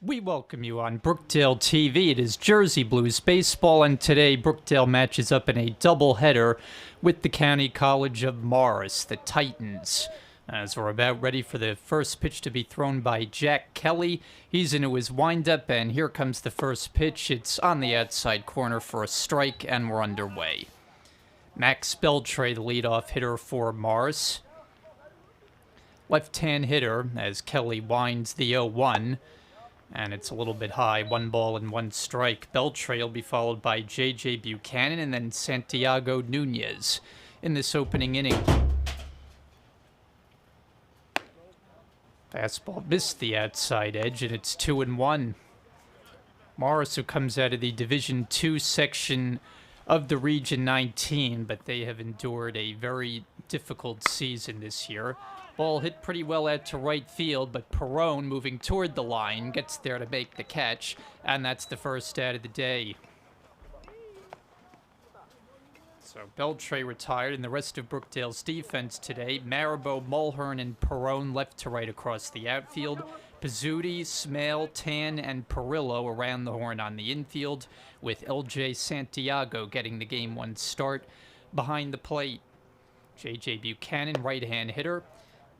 We welcome you on Brookdale TV. It is Jersey Blues baseball, and today Brookdale matches up in a doubleheader with the County College of Morris, the Titans. As we're about ready for the first pitch to be thrown by Jack Kelly, he's into his windup, and here comes the first pitch. It's on the outside corner for a strike, and we're underway. Max Beltray, the leadoff hitter for Morris. Left-hand hitter as Kelly winds the 0-1. And it's a little bit high, 1 ball and 1 strike. Beltray will be followed by J.J. Buchanan and then Santiago Nunez in this opening inning. Fastball missed the outside edge, and it's 2-1. Morris, who comes out of the Division II section of the Region 19, but they have endured a very difficult season this year. Ball hit pretty well out to right field, but Perone, moving toward the line, gets there to make the catch, and that's the first out of the day. So Beltray retired, and the rest of Brookdale's defense today, Maribot, Mulhern, and Perone left to right across the outfield. Pizzuti, Smale, Tan, and Perillo around the horn on the infield, with L.J. Santiago getting the Game 1 start behind the plate. J.J. Buchanan, right-hand hitter.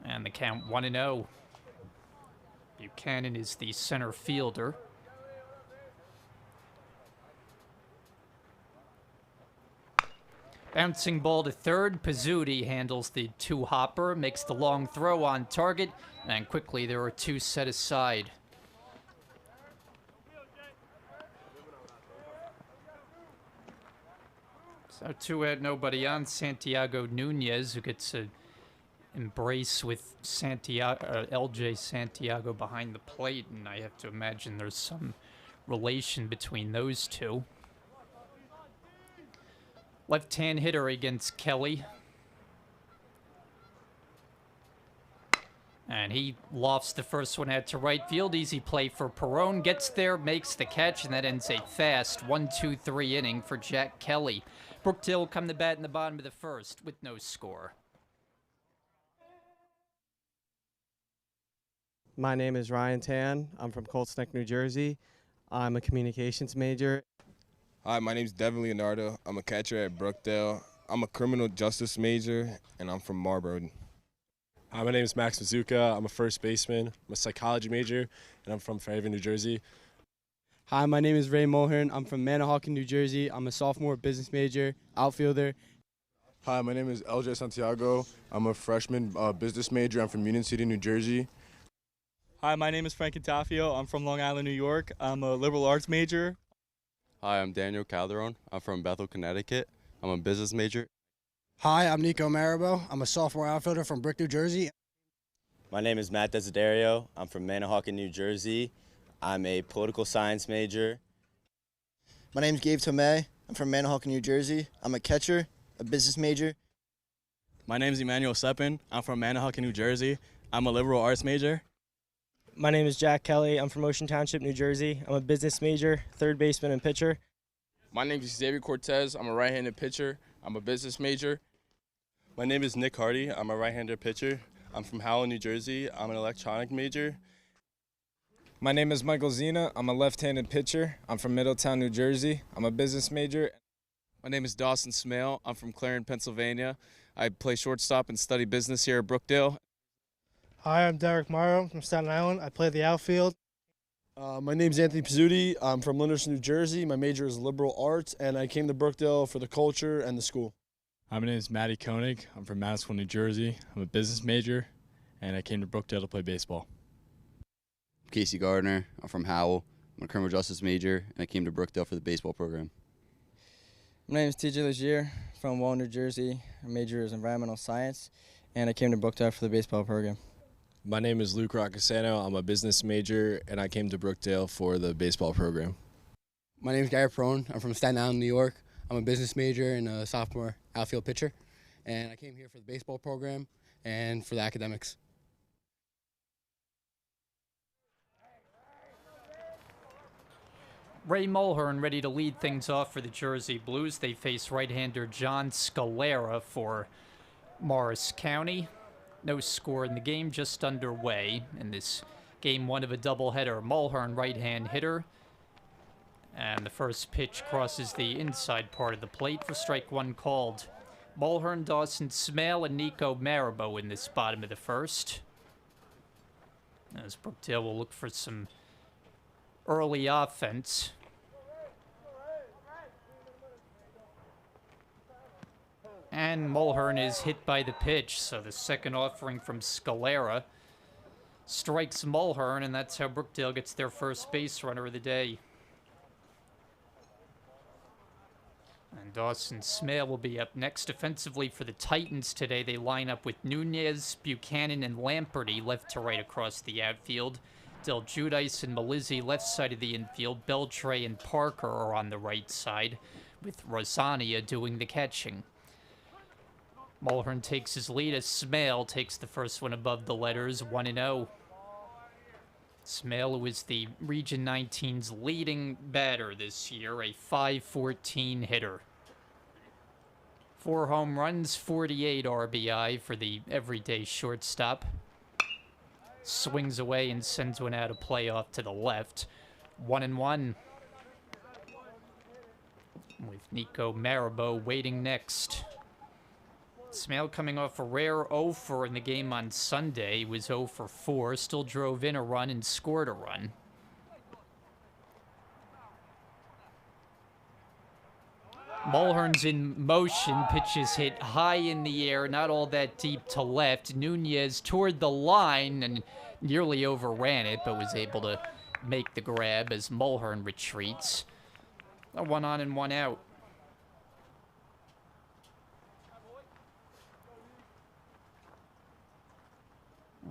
And the count 1-0. Buchanan is the center fielder. Bouncing ball to third. Pizzuti handles the two-hopper, makes the long throw on target, and quickly there are 2 set aside. So 2 out, nobody on. Santiago Nunez, who gets a embrace with L.J. Santiago behind the plate, and I have to imagine there's some relation between those two. Left-hand hitter against Kelly. And he lofts the first one out to right field. Easy play for Perone. Gets there, makes the catch, and that ends a fast 1-2-3 inning for Jack Kelly. Brookdale will come to bat in the bottom of the first with no score. My name is Ryan Tan. I'm from Colts Neck, New Jersey. I'm a communications major. Hi, my name is Devin Leonardo. I'm a catcher at Brookdale. I'm a criminal justice major, and I'm from Marlboro. Hi, my name is Max Mazuka. I'm a first baseman. I'm a psychology major, and I'm from Fairhaven, New Jersey. Hi, my name is Ray Mulhern. I'm from Manahawkin, New Jersey. I'm a sophomore business major, outfielder. Hi, my name is LJ Santiago. I'm a freshman business major. I'm from Union City, New Jersey. Hi, my name is Frank Intafio. I'm from Long Island, New York. I'm a liberal arts major. Hi, I'm Daniel Calderon. I'm from Bethel, Connecticut. I'm a business major. Hi, I'm Nico Maribot. I'm a sophomore outfielder from Brick, New Jersey. My name is Matt Desiderio. I'm from Manahawkin, New Jersey. I'm a political science major. My name is Gabe Tomei. I'm from Manahawkin, New Jersey. I'm a catcher, a business major. My name is Emmanuel Seppin. I'm from Manahawkin, New Jersey. I'm a liberal arts major. My name is Jack Kelly. I'm from Ocean Township, New Jersey. I'm a business major, third baseman and pitcher. My name is Xavier Cortez. I'm a right-handed pitcher. I'm a business major. My name is Nick Hardy. I'm a right-handed pitcher. I'm from Howell, New Jersey. I'm an electronic major. My name is Michael Zena. I'm a left-handed pitcher. I'm from Middletown, New Jersey. I'm a business major. My name is Dawson Smale. I'm from Clarion, Pennsylvania. I play shortstop and study business here at Brookdale. Hi, I'm Derek Morrow from Staten Island. I play the outfield. My name is Anthony Pizzuti. I'm from Lyndhurst, New Jersey. My major is liberal arts, and I came to Brookdale for the culture and the school. Hi, my name is Matty Koenig. I'm from Madison, New Jersey. I'm a business major, and I came to Brookdale to play baseball. Casey Gardner. I'm from Howell. I'm a criminal justice major, and I came to Brookdale for the baseball program. My name is TJ Legier from Wall, New Jersey. My major is environmental science, and I came to Brookdale for the baseball program. My name is Luke Roccasano. I'm a business major, and I came to Brookdale for the baseball program. My name is Gary Perone. I'm from Staten Island, New York. I'm a business major and a sophomore outfield pitcher, and I came here for the baseball program and for the academics. Ray Mulhern ready to lead things off for the Jersey Blues. They face right-hander John Scalera for Morris County. No score in the game, just underway in this Game 1 of a doubleheader. Mulhern, right-hand hitter. And the first pitch crosses the inside part of the plate for strike one called. Mulhern, Dawson Smale, and Nico Marabo in this bottom of the first. As Brookdale will look for some early offense. And Mulhern is hit by the pitch, so the second offering from Scalera strikes Mulhern, and that's how Brookdale gets their first base runner of the day. And Dawson Smale will be up next. Defensively for the Titans today, they line up with Nunez, Buchanan, and Lamperty left to right across the outfield. Del Giudice and Melizzi left side of the infield. Beltre and Parker are on the right side, with Rosania doing the catching. Mulhern takes his lead as Smale takes the first one above the letters, 1-0. Smale, who is the Region 19's leading batter this year, a .514 hitter. 4 home runs, 48 RBI for the everyday shortstop. Swings away and sends one out of play off to the left. 1-1. With Nico Marabo waiting next. Smale coming off a rare 0-for in the game on Sunday. He was 0-for-4, still drove in a run and scored a run. Mulhern's in motion, pitches hit high in the air, not all that deep to left. Nunez toward the line and nearly overran it, but was able to make the grab as Mulhern retreats. A 1 on and 1 out.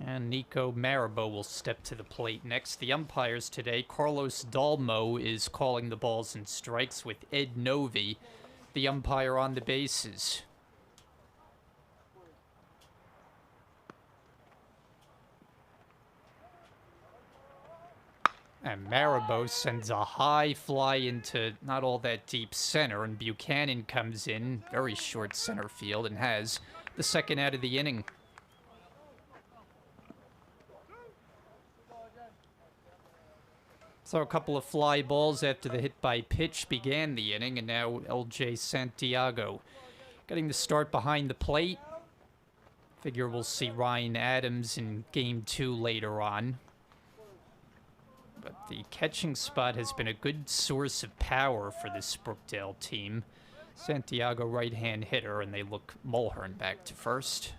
And Nico Marabo will step to the plate next. The umpires today, Carlos Dalmo is calling the balls and strikes with Ed Novi, the umpire on the bases. And Marabo sends a high fly into not all that deep center, and Buchanan comes in, very short center field, and has the second out of the inning. So a couple of fly balls after the hit by pitch began the inning, and now LJ Santiago getting the start behind the plate. Figure we'll see Ryan Adams in Game 2 later on. But the catching spot has been a good source of power for this Brookdale team. Santiago right-hand hitter, and they look Mulhern back to first.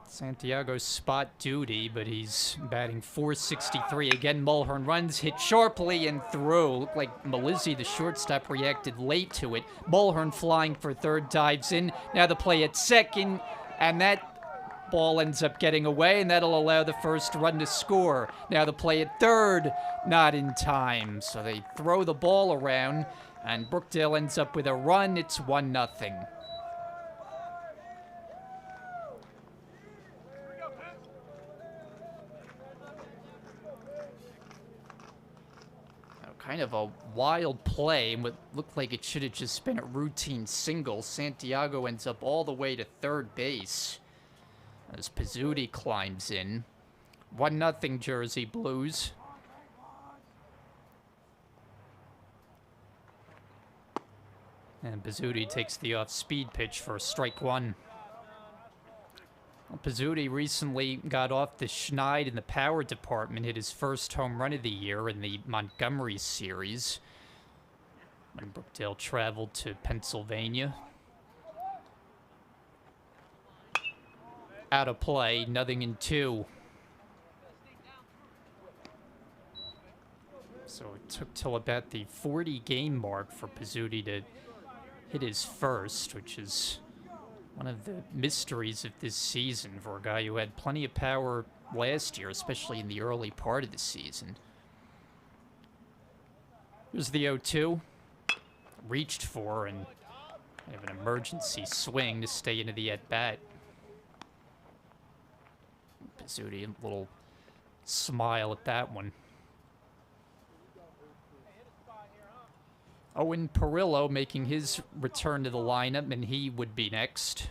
Santiago's spot duty, but he's batting .463. Again, Mulhern runs, hit sharply and through. Looked like Melizzi, the shortstop, reacted late to it. Mulhern flying for third, dives in. Now the play at second, and that ball ends up getting away, and that'll allow the first run to score. Now the play at third, not in time. So they throw the ball around, and Brookdale ends up with a run. It's 1-0. Kind of a wild play, what looked like it should have just been a routine single. Santiago ends up all the way to third base as Pizzuti climbs in. 1-0 Jersey Blues. And Pizzuti takes the off-speed pitch for strike one. Well, Pizzuti recently got off the schneid in the power department, hit his first home run of the year in the Montgomery series when Brookdale traveled to Pennsylvania. Out of play, 0-2. So it took till about the 40-game mark for Pizzuti to hit his first, which is one of the mysteries of this season for a guy who had plenty of power last year, especially in the early part of the season. Here's the 0-2. Reached for, and have an emergency swing to stay into the at-bat. Pizzuti, a little smile at that one. Owen Perillo making his return to the lineup, and he would be next.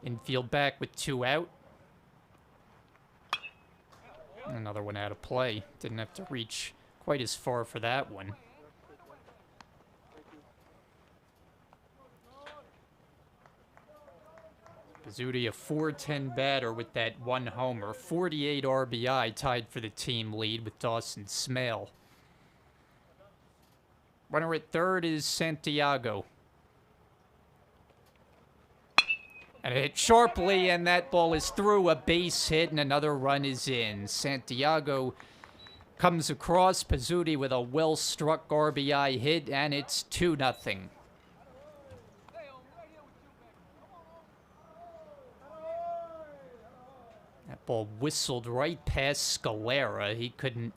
Infield back with 2 out. Another one out of play. Didn't have to reach quite as far for that one. Pizzuti, a .410 batter with that 1 homer. 48 RBI, tied for the team lead with Dawson Smale. Runner at third is Santiago. And it hit sharply, and that ball is through. A base hit, and another run is in. Santiago comes across. Pizzuti with a well-struck RBI hit, and it's 2-0. That ball whistled right past Scalera. He couldn't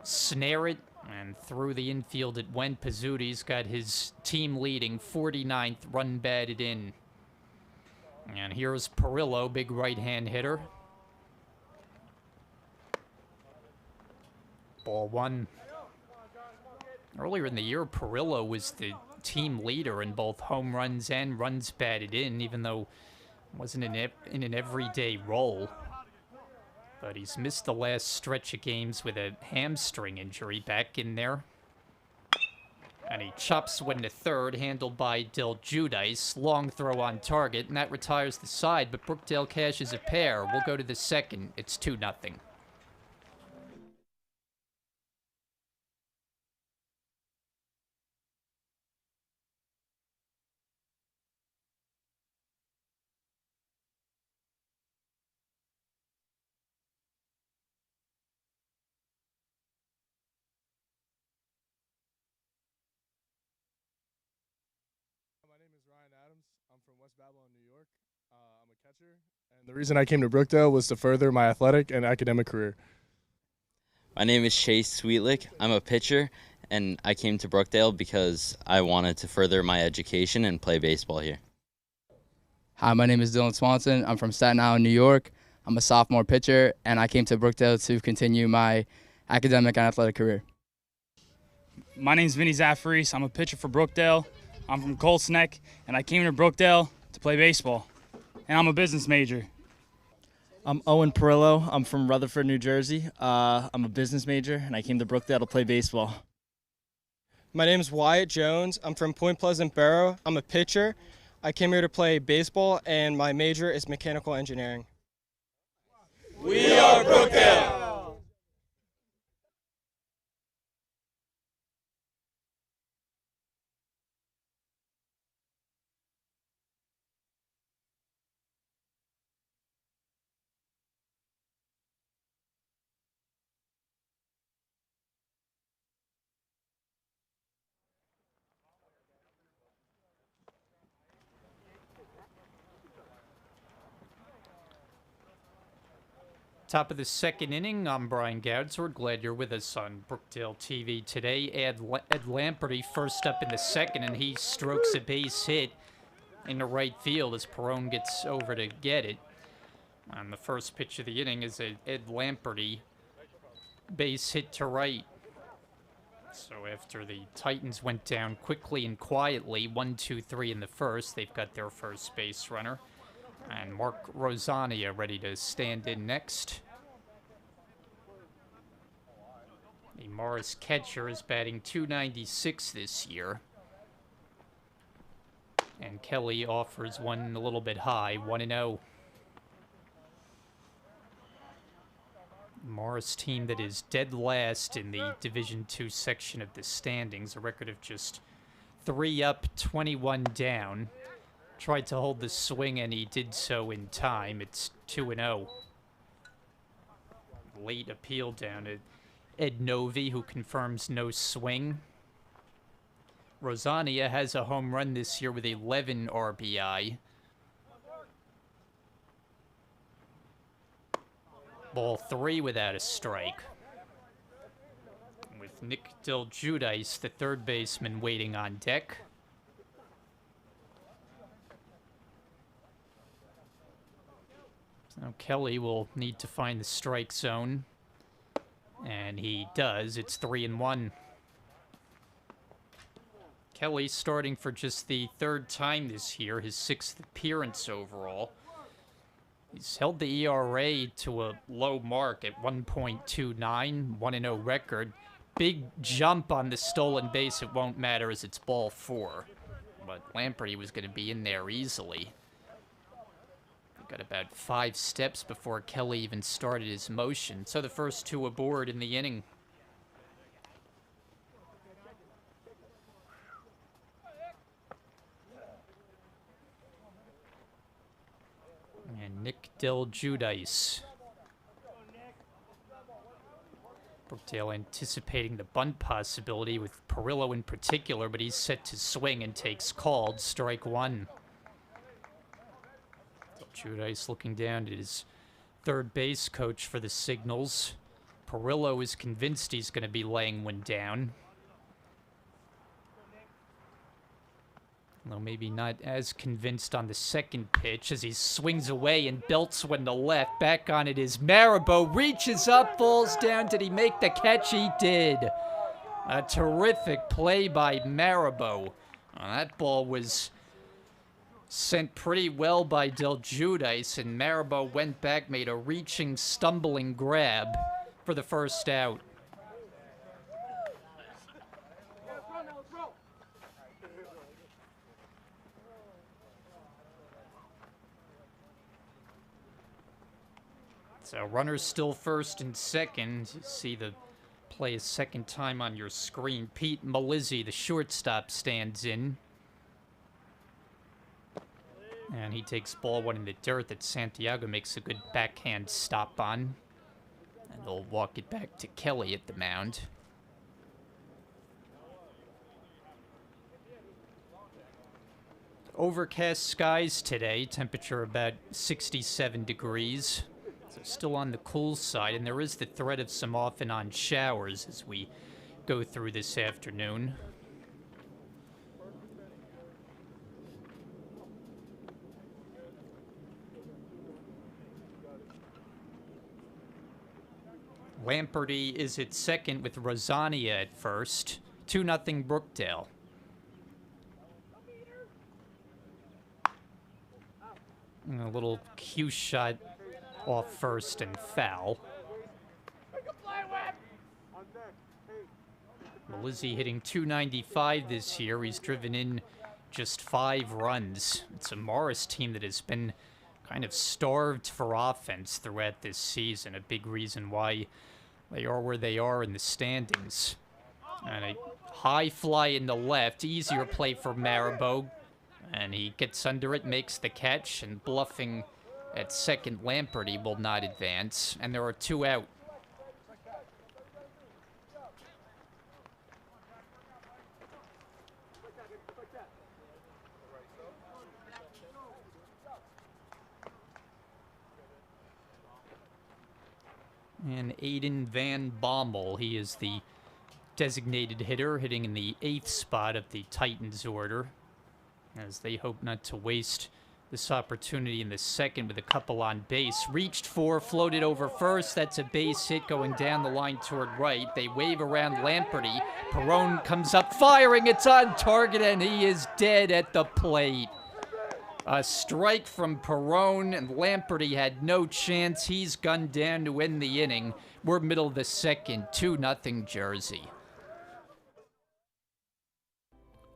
snare it, and through the infield it went. Pizzuti's got his team-leading 49th run batted in. And here's Perillo, big right-hand hitter. Ball 1. Earlier in the year, Perillo was the team leader in both home runs and runs batted in, even though wasn't in an everyday role. But he's missed the last stretch of games with a hamstring injury. Back in there. And he chops one to third, handled by Del Giudice. Long throw on target, and that retires the side, but Brookdale cashes a pair. We'll go to the second. It's 2-0. Babylon, New York. I'm a catcher, and the reason I came to Brookdale was to further my athletic and academic career. My name is Chase Sweetlick. I'm a pitcher, and I came to Brookdale because I wanted to further my education and play baseball here. Hi, my name is Dylan Swanson. I'm from Staten Island, New York. I'm a sophomore pitcher, and I came to Brookdale to continue my academic and athletic career. My name is Vinny Zaffaris. I'm a pitcher for Brookdale. I'm from Colts Neck, and I came to Brookdale to play baseball. And I'm a business major. I'm Owen Perillo. I'm from Rutherford, New Jersey. I'm a business major, and I came to Brookdale to play baseball. My name is Wyatt Jones. I'm from Point Pleasant Borough. I'm a pitcher. I came here to play baseball, and my major is mechanical engineering. We are Brookdale! Top of the second inning, I'm Brian Goudsword. Glad you're with us on Brookdale TV today. Ed Lamperty first up in the second, and he strokes a base hit into right field as Perone gets over to get it. And the first pitch of the inning is a Ed Lamperty base hit to right. So after the Titans went down quickly and quietly, 1-2-3 in the first, they've got their first base runner. And Mark Rosania ready to stand in next. The Morris catcher is batting .296 this year. And Kelly offers one a little bit high, 1-0. Morris team that is dead last in the Division II section of the standings. A record of just 3 up, 21 down. Tried to hold the swing, and he did so in time. It's 2-0. Late appeal down to Ed Novi, who confirms no swing. Rosania has a home run this year with 11 RBI. Ball 3 without a strike. With Nick Del Giudice, the third baseman, waiting on deck. Now Kelly will need to find the strike zone, and he does. It's 3-1. Kelly starting for just the third time this year, his 6th appearance overall. He's held the ERA to a low mark at 1.29, 1-0 record. Big jump on the stolen base. It won't matter as it's ball 4. But Lamperty was going to be in there easily. Got about 5 steps before Kelly even started his motion. So the first 2 aboard in the inning. And Nick Del Giudice. Brookdale anticipating the bunt possibility with Perillo in particular, but he's set to swing and takes called. Strike 1. Giudice looking down at his third base coach for the Signals. Perillo is convinced he's going to be laying one down. Though maybe not as convinced on the second pitch as he swings away and belts one to left. Back on it is Marabou. Reaches up, falls down. Did he make the catch? He did. A terrific play by Marabou. That ball was sent pretty well by Del Giudice, and Marabou went back, made a reaching, stumbling grab for the first out. So runners still first and second. You see the play a second time on your screen. Pete Malizzi, the shortstop, stands in. And he takes ball 1 in the dirt that Santiago makes a good backhand stop on. And they'll walk it back to Kelly at the mound. Overcast skies today, temperature about 67 degrees. So still on the cool side, and there is the threat of some off and on showers as we go through this afternoon. Lamperty is at second with Rosania at first. 2-0 Brookdale. And a little cue shot off first and foul. Malizzi hitting .295 this year. He's driven in just 5 runs. It's a Morris team that has been kind of starved for offense throughout this season. A big reason why they are where they are in the standings. And a high fly in the left. Easier play for Marabou. And he gets under it, makes the catch, and bluffing at second, Lamperty will not advance. And there are 2 out. And Aiden Van Bommel, he is the designated hitter, hitting in the 8th spot of the Titans order, as they hope not to waste this opportunity in the second with a couple on base. Reached for, floated over first. That's a base hit going down the line toward right. They wave around Lamperty. Perone comes up firing. It's on target, and he is dead at the plate. A strike from Perone, and Lamperty had no chance. He's gunned down to end the inning. We're middle of the second, 2-0 Jersey.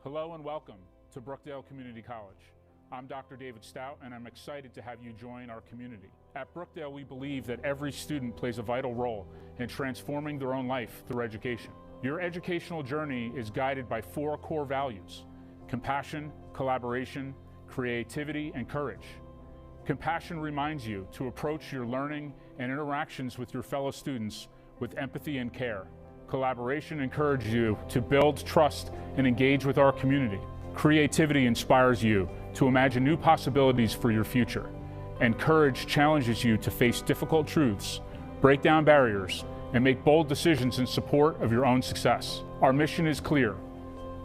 Hello and welcome to Brookdale Community College. I'm Dr. David Stout, and I'm excited to have you join our community. At Brookdale, we believe that every student plays a vital role in transforming their own life through education. Your educational journey is guided by 4 core values: compassion, collaboration, creativity, and courage. Compassion reminds you to approach your learning and interactions with your fellow students with empathy and care. Collaboration encourages you to build trust and engage with our community. Creativity inspires you to imagine new possibilities for your future. And courage challenges you to face difficult truths, break down barriers, and make bold decisions in support of your own success. Our mission is clear.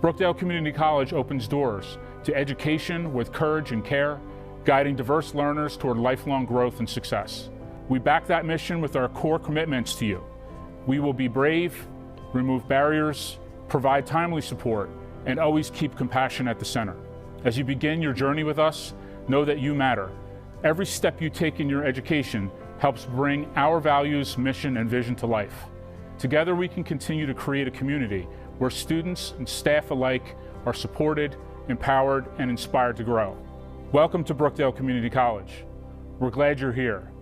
Brookdale Community College opens doors to education with courage and care, guiding diverse learners toward lifelong growth and success. We back that mission with our core commitments to you. We will be brave, remove barriers, provide timely support, and always keep compassion at the center. As you begin your journey with us, know that you matter. Every step you take in your education helps bring our values, mission, and vision to life. Together we can continue to create a community where students and staff alike are supported, empowered, and inspired to grow. Welcome to Brookdale Community College. We're glad you're here.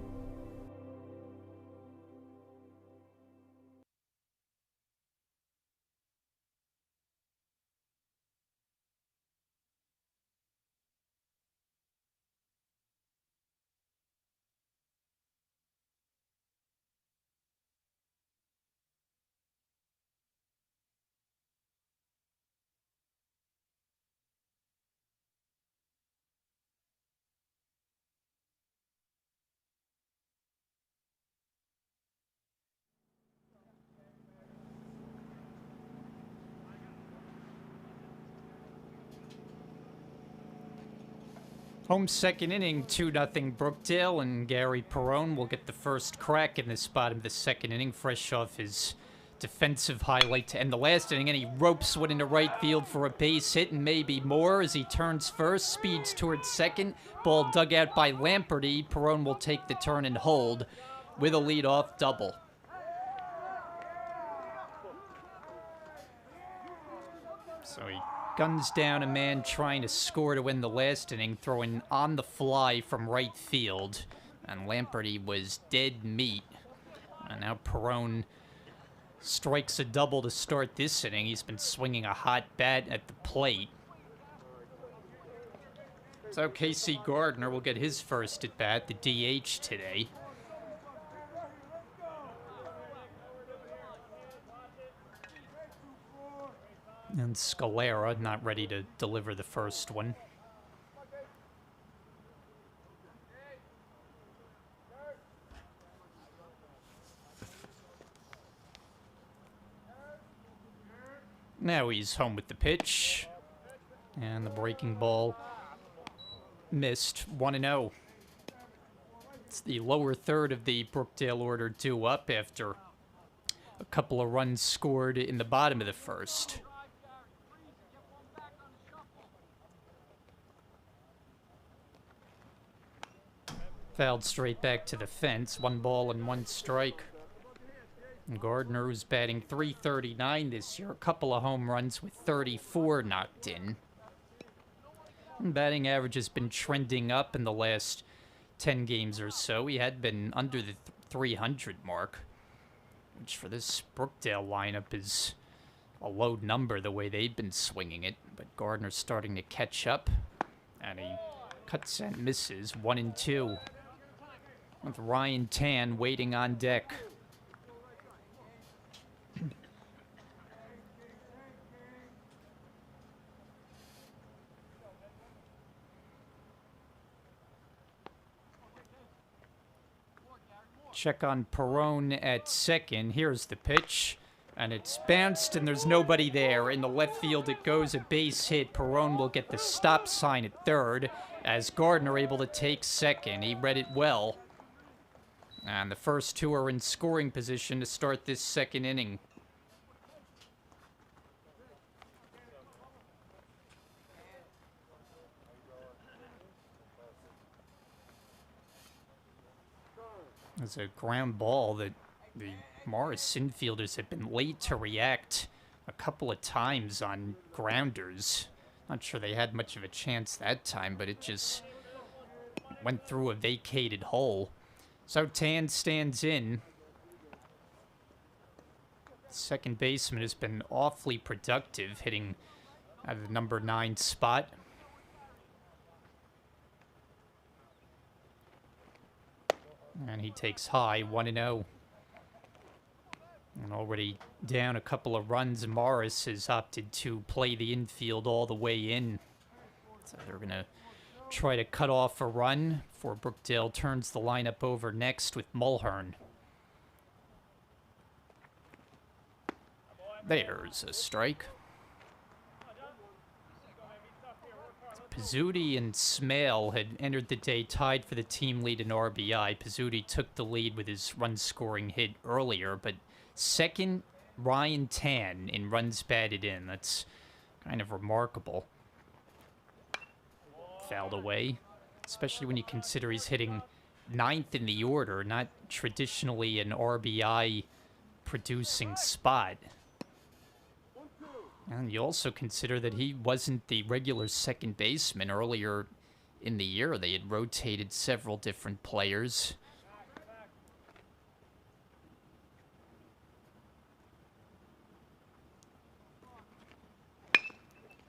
Home second inning, 2-0 Brookdale, and Gary Perrone will get the first crack in this bottom of the second inning, fresh off his defensive highlight to end the last inning, and he ropes one into right field for a base hit and maybe more as he turns first, speeds towards second. Ball dug out by Lamperty. Perrone will take the turn and hold with a leadoff double. So he guns down a man trying to score to win the last inning, throwing on the fly from right field. And Lamperty was dead meat. And now Perrone strikes a double to start this inning. He's been swinging a hot bat at the plate. So Casey Gardner will get his first at bat, the DH today. And Scalera not ready to deliver the first one. Now he's home with the pitch. And the breaking ball missed. 1-0. It's the lower third of the Brookdale order due up after a couple of runs scored in the bottom of the first. Fouled straight back to the fence. 1 ball and 1 strike. And Gardner, who's batting .339 this year, a couple of home runs with 34 knocked in. And batting average has been trending up in the last 10 games or so. He had been under the 300 mark, which for this Brookdale lineup is a low number the way they've been swinging it. But Gardner's starting to catch up, and he cuts and misses. 1-2. With Ryan Tan waiting on deck. Check on Perrone at second. Here's the pitch. And it's bounced, and there's nobody there. In the left field it goes, a base hit. Perrone will get the stop sign at third, as Gardner able to take second. He read it well. And the first two are in scoring position to start this second inning. There's a ground ball that the Morris infielders have been late to react a couple of times on grounders. Not sure they had much of a chance that time, but it just went through a vacated hole. So Tan stands in. Second baseman has been awfully productive, hitting at the number 9 spot. And he takes high, 1-0. And already down a couple of runs, Morris has opted to play the infield all the way in. So they're going to try to cut off a run before Brookdale turns the lineup over next with Mulhern. There's a strike. Pizzuti and Smale had entered the day tied for the team lead in RBI. Pizzuti took the lead with his run-scoring hit earlier, but second, Ryan Tan in runs batted in. That's Kind of remarkable. Fouled away, especially when you consider he's hitting 9th in the order, not traditionally an RBI producing spot. And you also consider that he wasn't the regular second baseman earlier in the year. They had rotated several different players.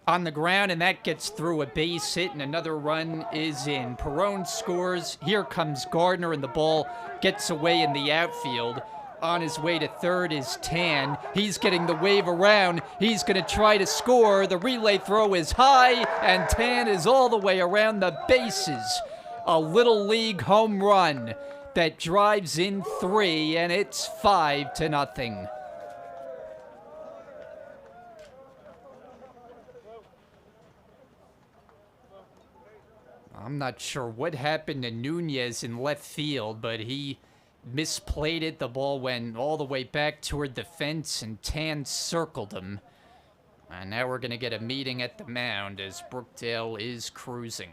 On the ground, and that gets through a base hit, and another run is in. Perone scores. Here comes Gardner, and the ball gets away in the outfield. On his way to third is Tan. He's getting the wave around. He's going to try to score. The relay throw is high, and Tan is all the way around the bases. A Little League home run that drives in 3, and it's 5-0. I'm not sure what happened to Nunez in left field, but he misplayed it. The ball went all the way back toward the fence, and Tan circled him. And now we're going to get a meeting at the mound as Brookdale is cruising.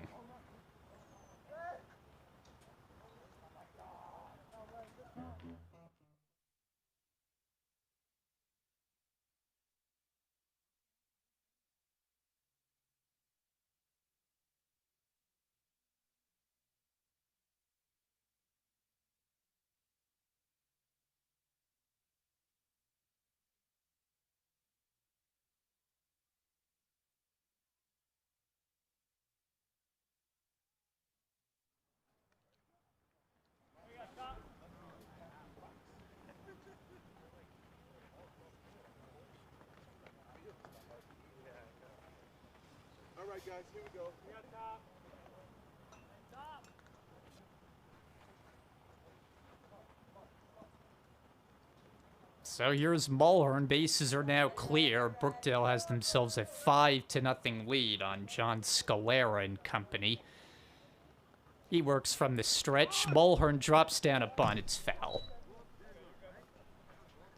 All right, guys, here we go. So here's Mulhern. Bases are now clear. Brookdale has themselves a 5-0 lead on John Scalera and company. He works from the stretch. Mulhern drops down a bunt. It's foul.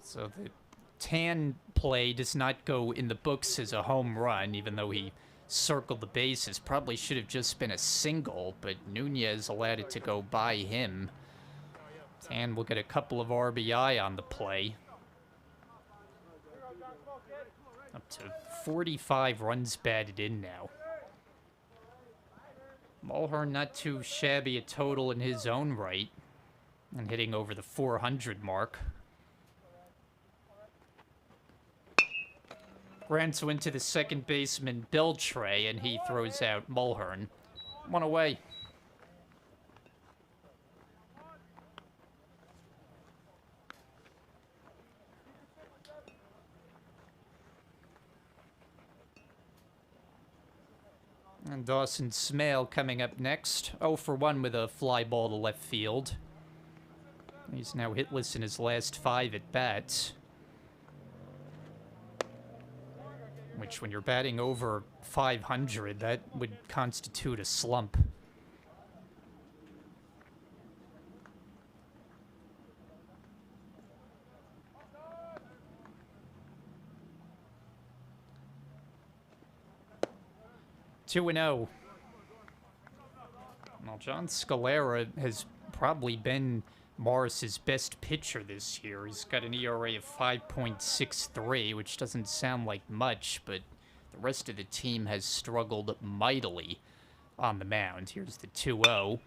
So the Tan play does not go in the books as a home run, even though he circled the bases. Probably should have just been a single, but Nunez allowed it to go by him. Tan will get a couple of RBI on the play. Up to 45 runs batted in now. Mulhern not too shabby a total in his own right, and hitting over the 400 mark. Granto into the second baseman Beltre, and he throws out Mulhern. One away. And Dawson Smale coming up next. 0 for 1 with a fly ball to left field. He's now hitless in his last 5 at-bats. Which, when you're batting over 500, that would constitute a slump. Two and 0. Well, John Scalera has probably been Morris's best pitcher this year. He's got an ERA of 5.63, which doesn't sound like much, but the rest of the team has struggled mightily on the mound. Here's the 2-0.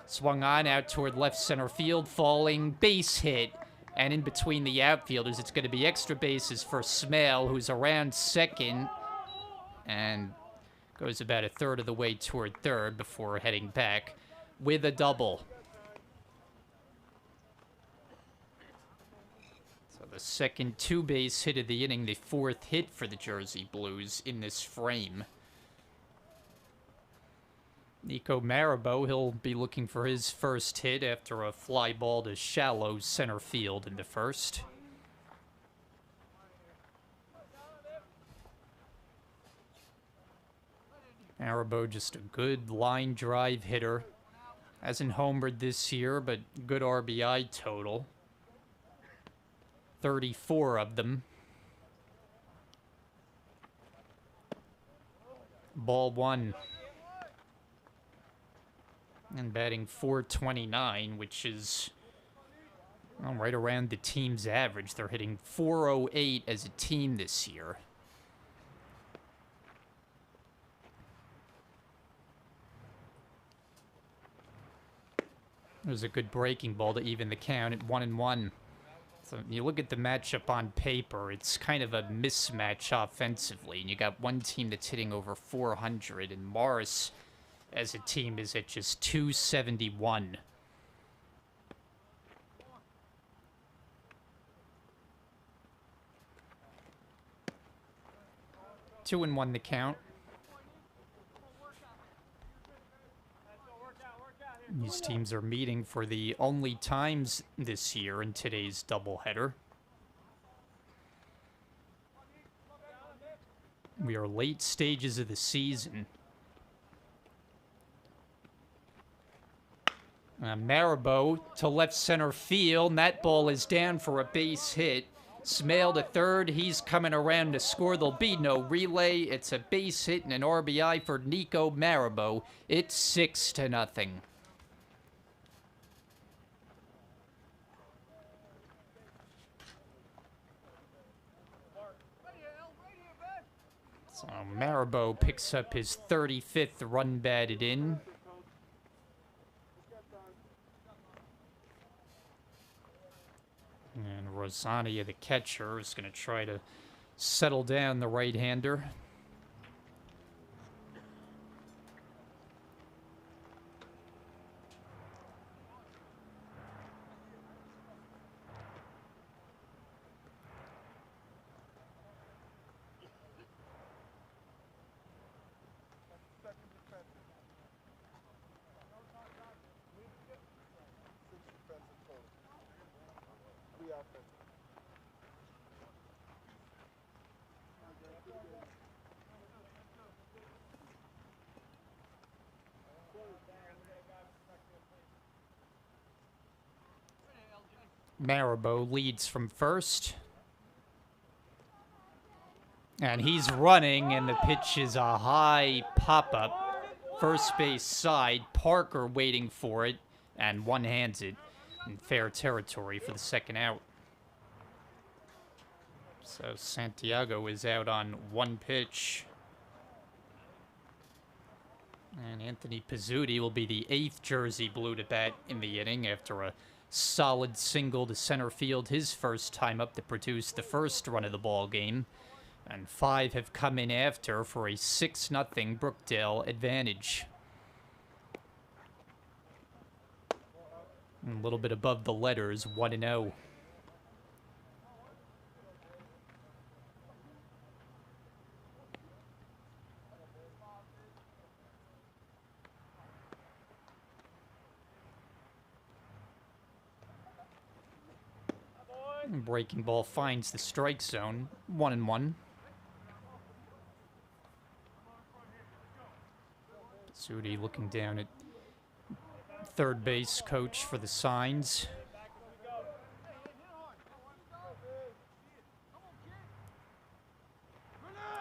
Swung on out toward left center field, falling, base hit. And in between the outfielders, it's going to be extra bases for Smale, who's around second, and goes about a third of the way toward third before heading back with a double. So the second two-base hit of the inning, the 4th hit for the Jersey Blues in this frame. Nico Marabo, he'll be looking for his first hit after a fly ball to shallow center field in the first. Marabo, just a good line drive hitter. Hasn't homered this year, but good RBI total. 34 of them. Ball one. And batting .429, which is right around the team's average. They're hitting .408 as a team this year. There's a good breaking ball to even the count at 1-1. So you look at the matchup on paper, it's kind of a mismatch offensively. And you got one team that's hitting over 400, and Morris, as a team, is at just 271. Two and one the count. These teams are meeting for the only times this year in today's doubleheader. We are late stages of the season. Marabou to left center field, and that ball is down for a base hit. Smale to third, he's coming around to score. There'll be no relay. It's a base hit and an RBI for Nico Marabou. It's 6-0. So Marabou picks up his 35th run batted in. And Rosania, the catcher, is going to try to settle down the right-hander. Marabou leads from first. And he's running, and the pitch is a high pop-up. First base side, Parker waiting for it, and one-hands it in fair territory for the second out. So Santiago is out on one pitch. And Anthony Pizzuti will be the 8th Jersey Blue to bat in the inning after a solid single to center field his first time up to produce the first run of the ball game. And 5 have come in after for a 6-0 Brookdale advantage. A little bit above the letters, 1-0. Breaking ball finds the strike zone, 1-1. Sudi looking down at third base coach for the signs.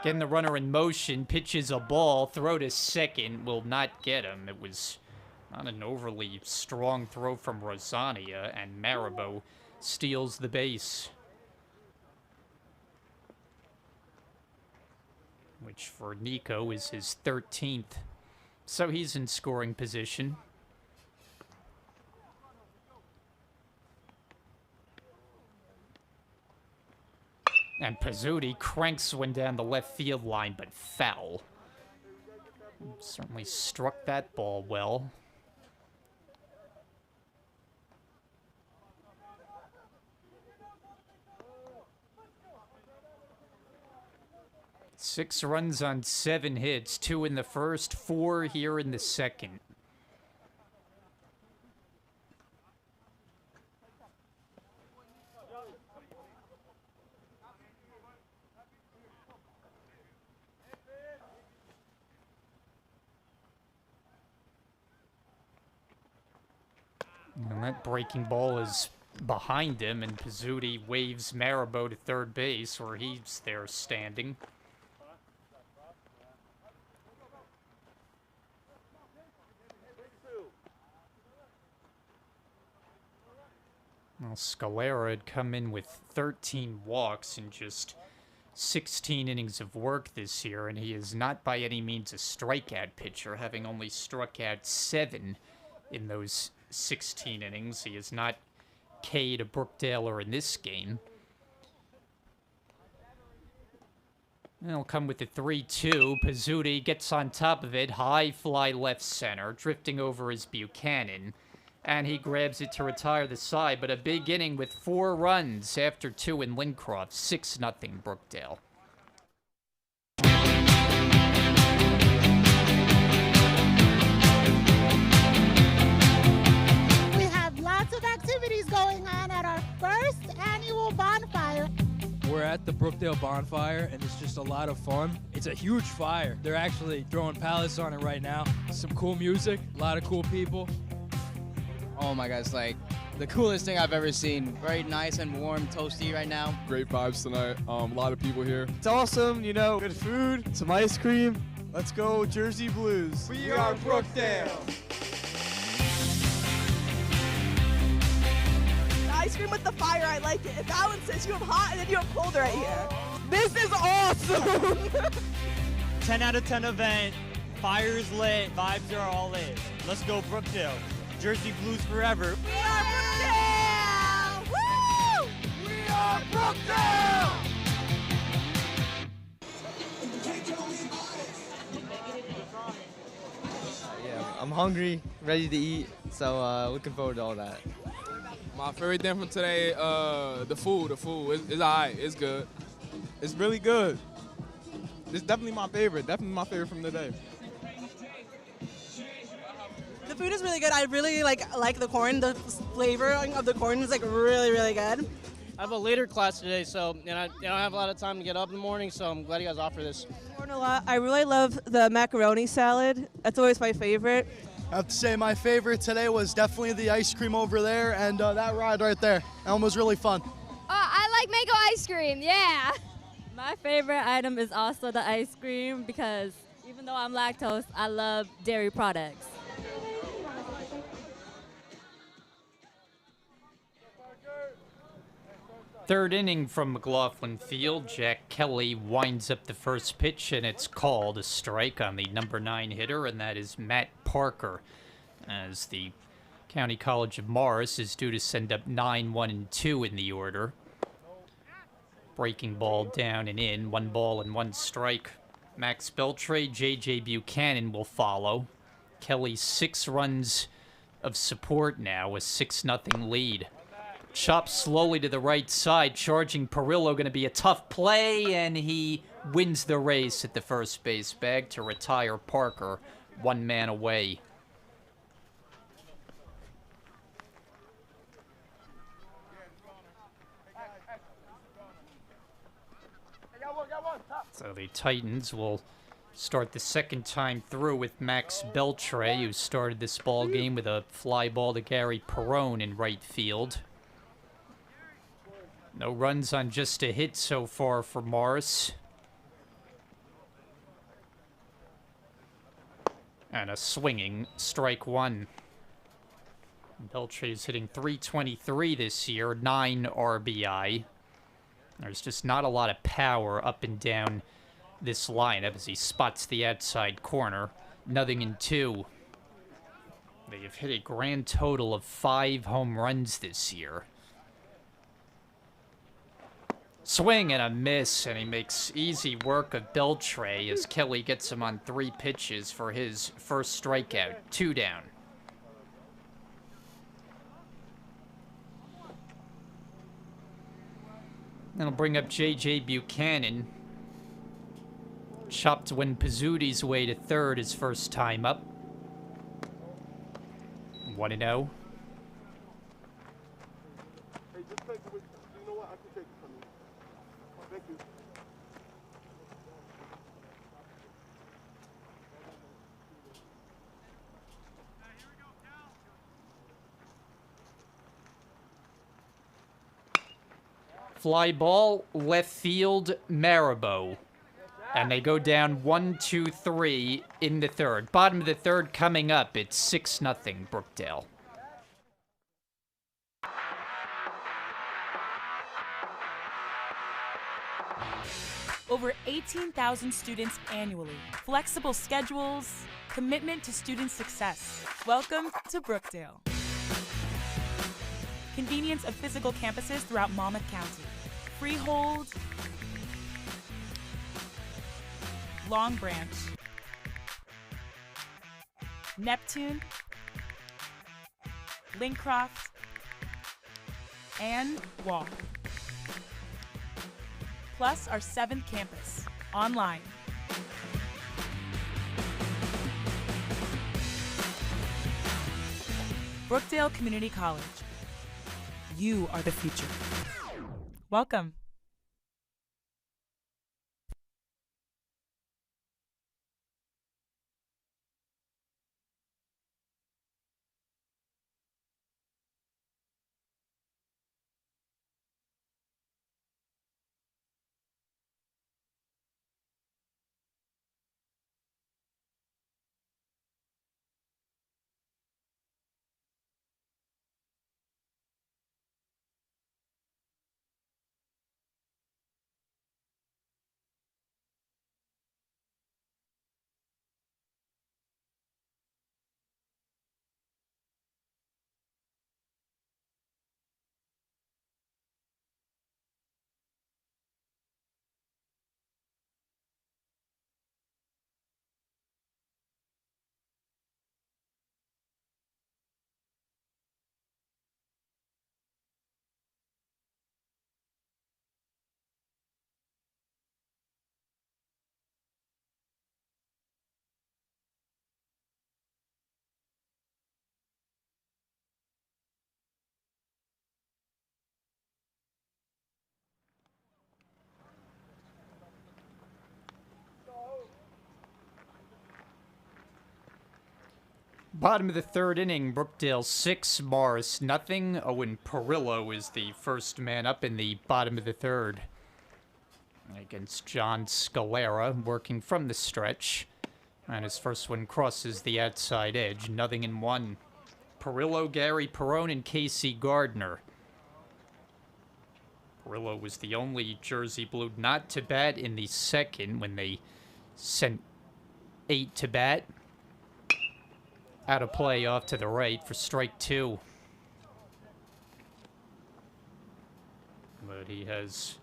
Getting the runner in motion, pitches a ball, throw to second, will not get him. It was not an overly strong throw from Rosania, and Marabou steals the base. Which for Nico is his 13th. So he's in scoring position. And Pizzuti cranks one down the left field line, but foul. Certainly struck that ball well. Six runs on 7 hits, 2 in the first, 4 here in the second. And that breaking ball is behind him, and Pizzuti waves Marabou to third base, where he's there standing. Well, Scalera had come in with 13 walks in just 16 innings of work this year, and he is not by any means a strikeout pitcher, having only struck out 7 in those 16 innings. He has not K'd a Brookdaler in this game. They'll come with the 3-2. Pizzuti gets on top of it. High fly left center, drifting over is Buchanan. And he grabs it to retire the side, but a big inning with 4 runs after 2 in Lincroft. 6-0 Brookdale. We have lots of activities going on at our first annual Bonfire. We're at the Brookdale Bonfire, and it's just a lot of fun. It's a huge fire. They're actually throwing pallets on it right now. Some cool music, a lot of cool people. Oh my gosh, like the coolest thing I've ever seen. Very nice and warm, toasty right now. Great vibes tonight. A lot of people here. It's awesome, you know, good food, some ice cream. Let's go Jersey Blues. We are Brookdale. The ice cream with the fire, I like it. It balances. You have hot and then you have cold right here. This is awesome. 10 out of 10 event. Fire's lit. Vibes are all lit. Let's go Brookdale. Jersey Blues forever. We are Brookdale! Woo! We are Brookdale! Yeah, I'm hungry, ready to eat, so looking forward to all that. My favorite thing from today, the food. It's alright. It's good. It's really good. It's definitely my favorite from the day. The food is really good. I really like the corn. The flavor of the corn is like really, really good. I have a later class today, so and I don't have a lot of time to get up in the morning, so I'm glad you guys offer this. I really love the macaroni salad. That's always my favorite. I have to say my favorite today was definitely the ice cream over there and that ride right there. That one was really fun. I like mango ice cream, yeah. My favorite item is also the ice cream because even though I'm lactose, I love dairy products. Third inning from McLaughlin Field. Jack Kelly winds up the first pitch, and it's called a strike on the number 9 hitter, and that is Matt Parker, as the County College of Morris is due to send up 9, 1, and 2 in the order. Breaking ball down and in, 1 ball and 1 strike. Max Beltre, J.J. Buchanan will follow. Kelly 6 runs of support now, a 6-0 lead. Chops slowly to the right side, charging Perillo, going to be a tough play, and he wins the race at the first base bag to retire Parker, 1 man away. So the Titans will start the second time through with Max Beltre, who started this ball game with a fly ball to Gary Perrone in right field. No runs on just a hit so far for Morris. And a swinging strike 1. Beltre is hitting .323 this year, 9 RBI. There's just not a lot of power up and down this lineup as he spots the outside corner. 0-2. They have hit a grand total of 5 home runs this year. Swing and a miss, and he makes easy work of Beltre as Kelly gets him on 3 pitches for his first strikeout. 2 down. That'll bring up J.J. Buchanan. Chopped when Pizzuti's way to third his first time up. 1-0. Hey, just take it with you. You know what? I can take it from you. Thank you. Fly ball, left field, Marabou. And they go down 1-2-3 in the third. Bottom of the third coming up. It's 6-0 Brookdale. Over 18,000 students annually, flexible schedules, commitment to student success. Welcome to Brookdale. Convenience of physical campuses throughout Monmouth County. Freehold, Long Branch, Neptune, Lincroft, and Wall. Plus our 7th campus, online. Brookdale Community College. You are the future. Welcome. Bottom of the third inning, Brookdale 6, Morris nothing. Owen Perillo is the first man up in the bottom of the third against John Scalera, working from the stretch. And his first one crosses the outside edge. 0-1. Perillo, Gary Perone, and Casey Gardner. Perillo was the only Jersey Blue not to bat in the second when they sent 8 to bat. Out of play off to the right for strike 2. But he has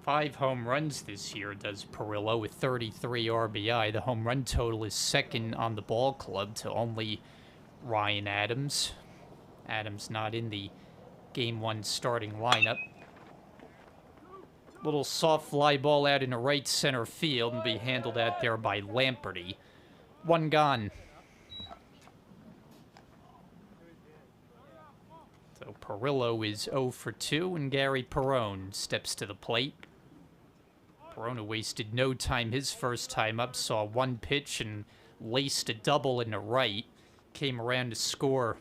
5 home runs this year, does Perillo, with 33 RBI. The home run total is second on the ball club to only Ryan Adams. Adams not in the Game 1 starting lineup. Little soft fly ball out in the right center field and be handled out there by Lamperty. 1 gone. So Perillo is 0 for 2, and Gary Perone steps to the plate. Perone wasted no time his first time up, saw 1 pitch and laced a double in the right. Came around to score.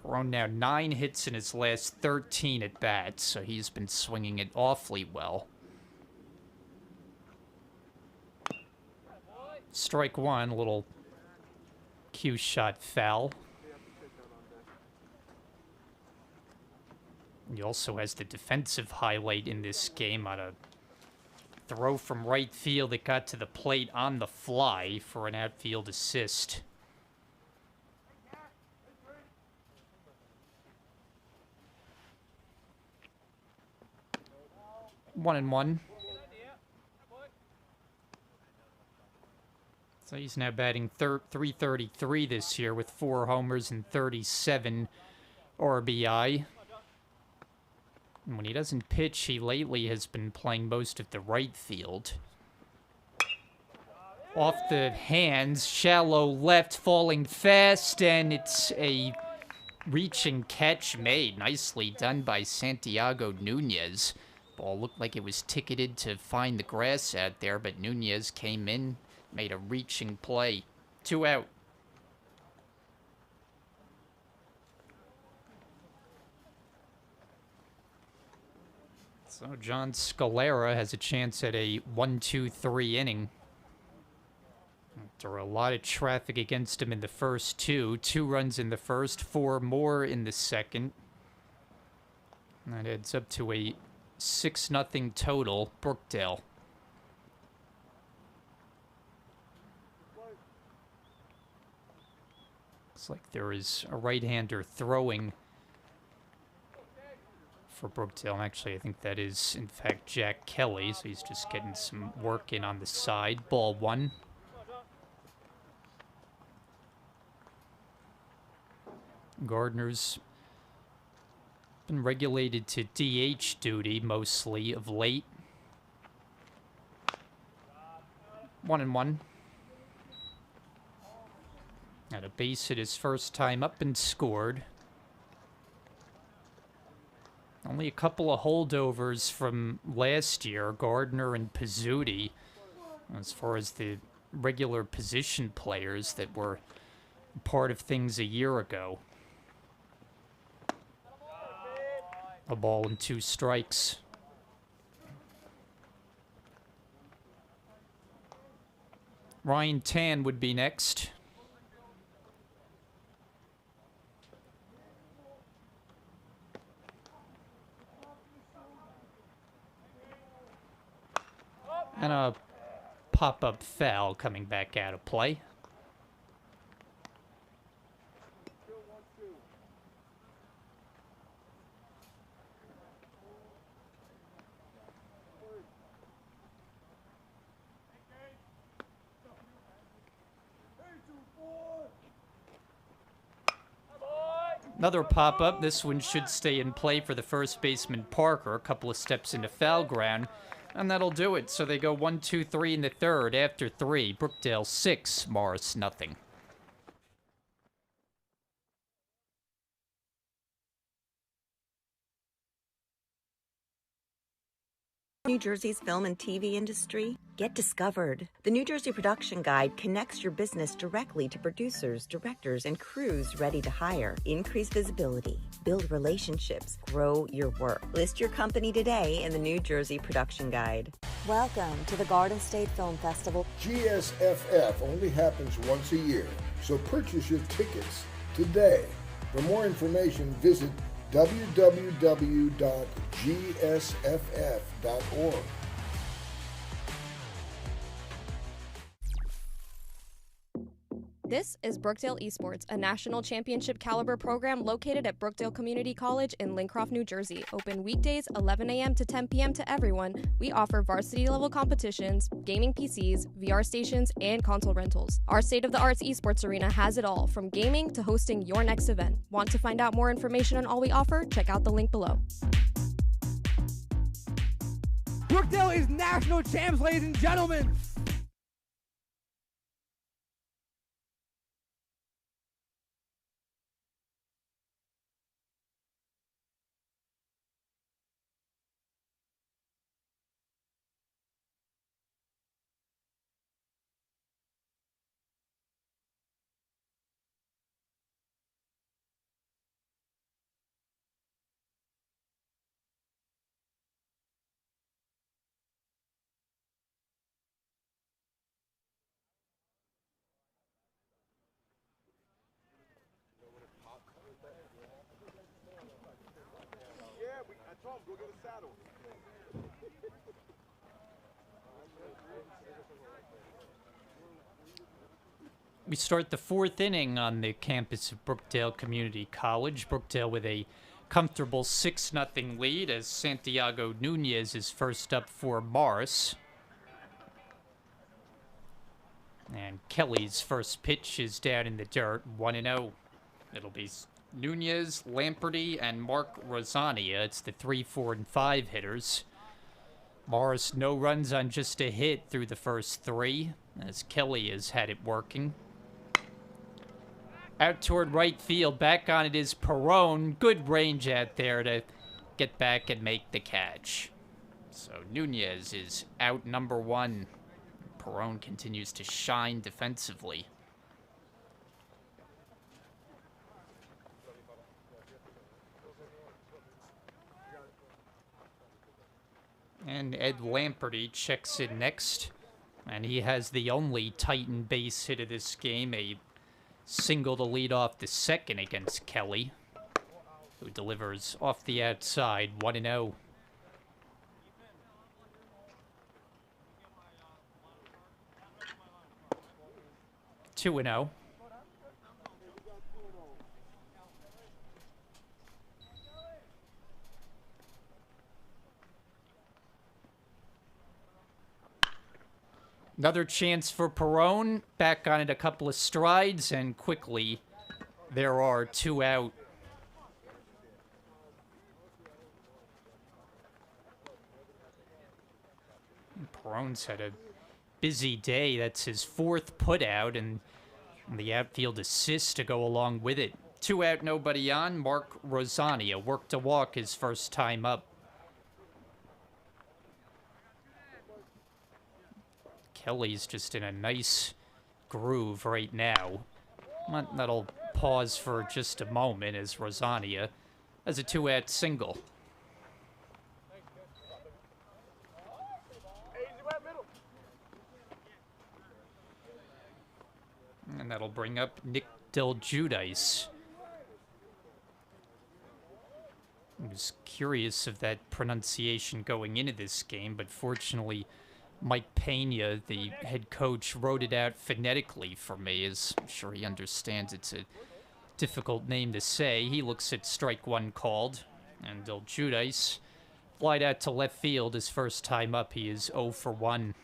Perone now 9 hits in his last 13 at bats, so he's been swinging it awfully well. Strike 1, a little cue shot foul. He also has the defensive highlight in this game on a throw from right field that got to the plate on the fly for an outfield assist. One and one. So he's now batting 333 this year with 4 homers and 37 RBI. And when he doesn't pitch, he lately has been playing most of the right field. Off the hands, shallow left, falling fast, and it's a reaching catch made. Nicely done by Santiago Nunez. Ball looked like it was ticketed to find the grass out there, but Nunez came in, made a reaching play. 2 out. So John Scalera has a chance at a 1-2-3 inning. There were a lot of traffic against him in the first 2. 2 runs in the first, 4 more in the second. That adds up to a 6-0 total, Brookdale. Looks like there is a right-hander throwing for Brookdale. Actually, I think that is, in fact, Jack Kelly, so he's just getting some work in on the side. Ball 1. Gardner's been regulated to DH duty mostly of late. 1-1. Had a base hit his first time up and scored. Only a couple of holdovers from last year, Gardner and Pizzuti, as far as the regular position players that were part of things a year ago. A ball and 2 strikes. Ryan Tan would be next. And a pop-up foul coming back out of play. Another pop-up. This one should stay in play for the first baseman, Parker. A couple of steps into foul ground, and that'll do it. So they go 1-2-3 in the third. After 3, Brookdale 6, Morris nothing. New Jersey's film and TV industry? Get discovered. The New Jersey Production Guide connects your business directly to producers, directors, and crews ready to hire. Increase visibility, build relationships, grow your work. List your company today in the New Jersey Production Guide. Welcome to the Garden State Film Festival. GSFF only happens once a year, so purchase your tickets today. For more information, visit www.gsff.org. This is Brookdale Esports, a national championship caliber program located at Brookdale Community College in Lincroft, New Jersey. Open weekdays 11 a.m. to 10 p.m. to everyone. We offer varsity-level competitions, gaming PCs, VR stations, and console rentals. Our state-of-the-art esports arena has it all, from gaming to hosting your next event. Want to find out more information on all we offer? Check out the link below. Brookdale is national champs, ladies and gentlemen! Tom, go get a saddle. We start the 4th inning on the campus of Brookdale Community College. Brookdale with a comfortable 6-0 lead as Santiago Nunez is first up for Morris. And Kelly's first pitch is down in the dirt, 1-0. It'll be Nunez, Lamperty, and Mark Rosania. It's the 3, 4, and 5 hitters. Morris, no runs on just a hit through the first 3, as Kelly has had it working. Out toward right field, back on it is Perone. Good range out there to get back and make the catch. So Nunez is out number 1. Perone continues to shine defensively. And Ed Lamperty checks in next. And he has the only Titan base hit of this game, a single to lead off the second against Kelly. who delivers off the outside, 1-0. Two and 0. Another chance for Perone. Back on it a couple of strides, and quickly there are two out. Perone's had a busy day. That's his fourth putout, and the outfield assist to go along with it. Two out, nobody on. Mark Rosania worked to walk his first time up. Kelly's just in a nice groove right now. That'll pause for just a moment as Rosania has a two-out single. And that'll bring up Nick Del Giudice. I was curious of that pronunciation going into this game, but fortunately Mike Pena, the head coach, wrote it out phonetically for me, as I'm sure he understands it's a difficult name to say. He looks at strike one called, and Del Giudice flied out to left field his first time up. He is 0 for 1.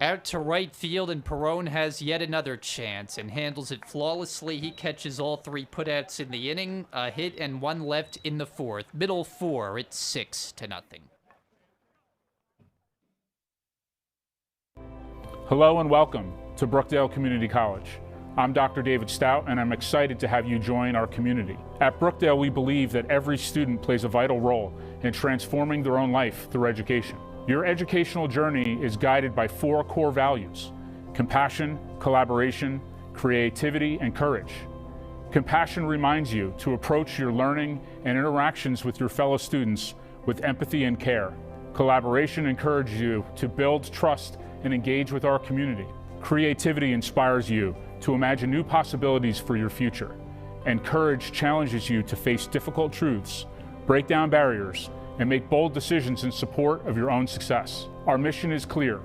Out to right field, and Perone has yet another chance and handles it flawlessly. He catches all three putouts in the inning, a hit and one left in the fourth. Middle four, it's 6-0. Hello and welcome to Brookdale Community College. I'm Dr. David Stout, and I'm excited to have you join our community. At Brookdale, we believe that every student plays a vital role in transforming their own life through education. Your educational journey is guided by 4 core values: compassion, collaboration, creativity, and courage. Compassion reminds you to approach your learning and interactions with your fellow students with empathy and care. Collaboration encourages you to build trust and engage with our community. Creativity inspires you to imagine new possibilities for your future. And courage challenges you to face difficult truths, break down barriers, and make bold decisions in support of your own success. Our mission is clear.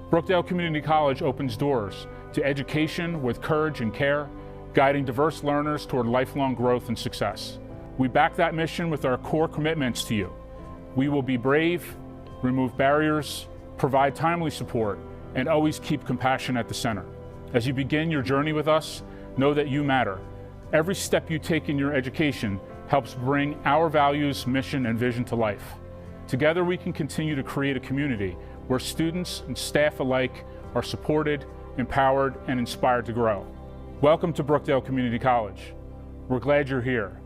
Brookdale Community College opens doors to education with courage and care, guiding diverse learners toward lifelong growth and success. We back that mission with our core commitments to you. We will be brave, remove barriers, provide timely support, and always keep compassion at the center. As you begin your journey with us, know that you matter. Every step you take in your education helps bring our values, mission, and vision to life. Together, we can continue to create a community where students and staff alike are supported, empowered, and inspired to grow. Welcome to Brookdale Community College. We're glad you're here.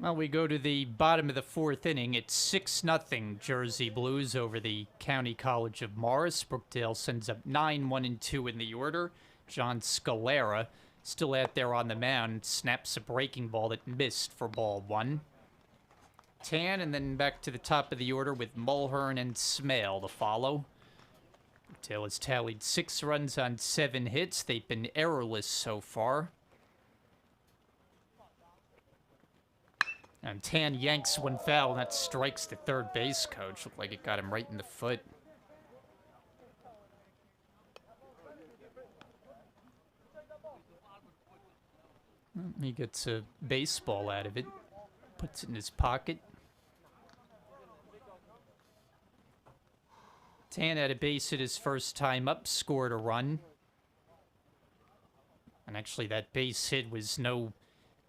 Well, we go to the bottom of the fourth inning. It's 6-0 Jersey Blues over the County College of Morris. Brookdale sends up 9, 1, and 2 in the order. John Scalera still out there on the mound, snaps a breaking ball that missed for ball 1. Tan, and then back to the top of the order with Mulhern and Smale to follow. Brookdale has tallied 6 runs on 7 hits. They've been errorless so far. And Tan yanks one foul, and that strikes the third base coach. Looked like it got him right in the foot. He gets a baseball out of it, puts it in his pocket. Tan had a base hit his first time up, scored a run. And actually that base hit was no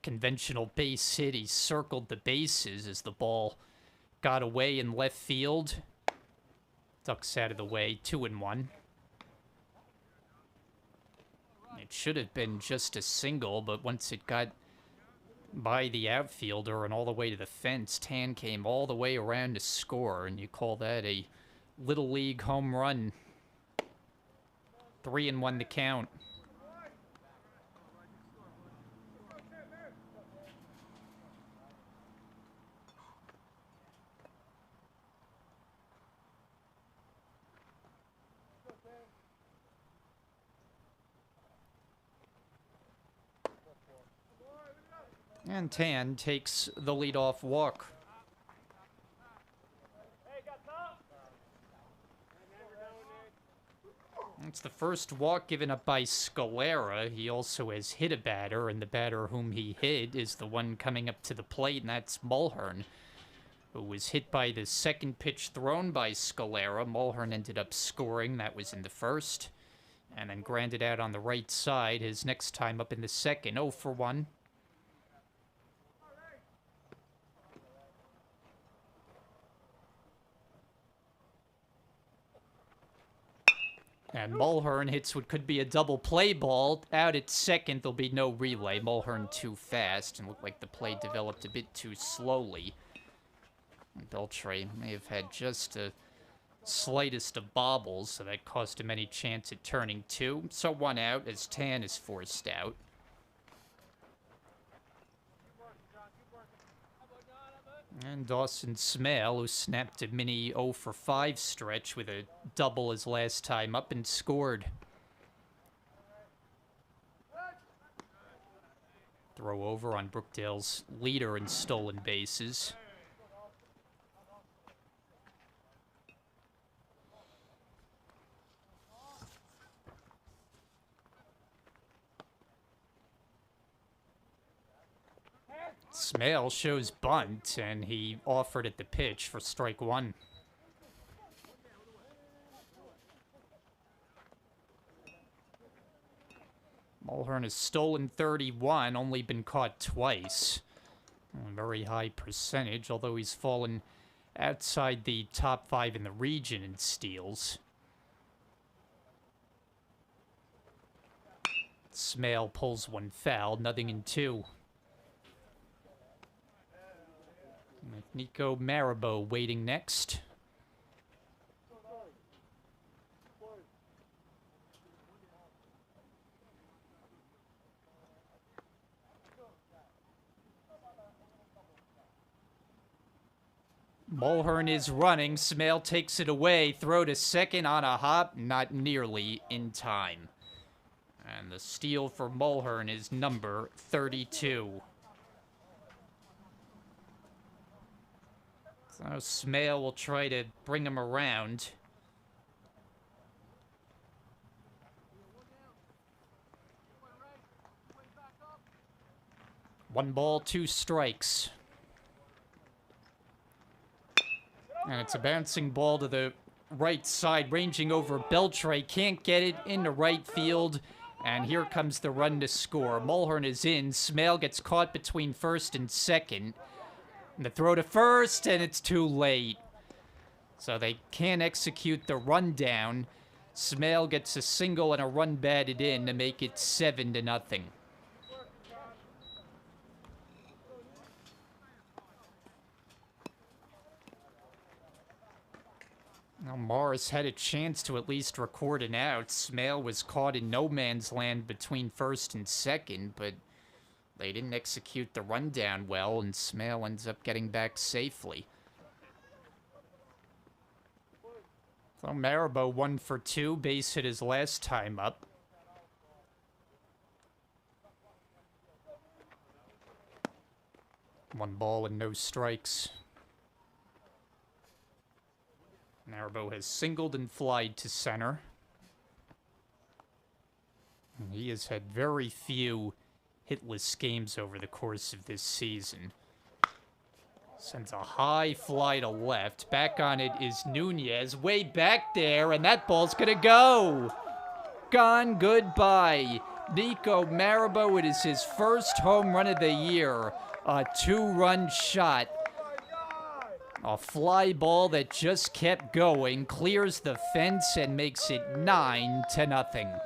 conventional base hit. He circled the bases as the ball got away in left field. Ducks out of the way, 2-1. It should have been just a single, but once it got by the outfielder and all the way to the fence, Tan came all the way around to score, and you call that a Little League home run. 3-1 the count. And Tan takes the leadoff walk. It's the first walk given up by Scalera. He also has hit a batter, and the batter whom he hit is the one coming up to the plate, and that's Mulhern, who was hit by the second pitch thrown by Scalera. Mulhern ended up scoring. That was in the first. And then grounded out on the right side his next time up in the second. 0 for 1. And Mulhern hits what could be a double play ball. Out at second, there'll be no relay. Mulhern too fast, and looked like the play developed a bit too slowly. And Beltre may have had just a slightest of bobbles, so that cost him any chance at turning two. So 1 out as Tan is forced out. And Dawson Smale, who snapped a mini 0 for 5 stretch with a double his last time up and scored. Throw over on Brookdale's leader in stolen bases. Smale shows bunt, and he offered at the pitch for strike 1. Mulhern has stolen 31, only been caught twice. A very high percentage, although he's fallen outside the top 5 in the region in steals. Smale pulls one foul, 0-2. With Nico Marabo waiting next. Mulhern is running. Smale takes it away. Throw to second on a hop. Not nearly in time. And the steal for Mulhern is number 32. So Smale will try to bring him around. One ball, 2 strikes. And it's a bouncing ball to the right side, ranging over Beltre. Can't get it into right field. And here comes the run to score. Mulhern is in. Smale gets caught between first and second. And the throw to first, and it's too late. So they can't execute the rundown. Smale gets a single and a run batted in to make it 7-0. Now Morris had a chance to at least record an out. Smale was caught in no man's land between first and second, but they didn't execute the rundown well, and Smale ends up getting back safely. So Marabo 1 for 2, base hit his last time up. One ball and no strikes. Marabo has singled and flied to center. And he has had very few hitless games over the course of this season. Sends a high fly to left. Back on it is Nunez, way back there, and that ball's gonna go. Gone, goodbye. Nico Marabo, it is his first home run of the year. A 2-run shot. A fly ball that just kept going, clears the fence and makes it 9-0.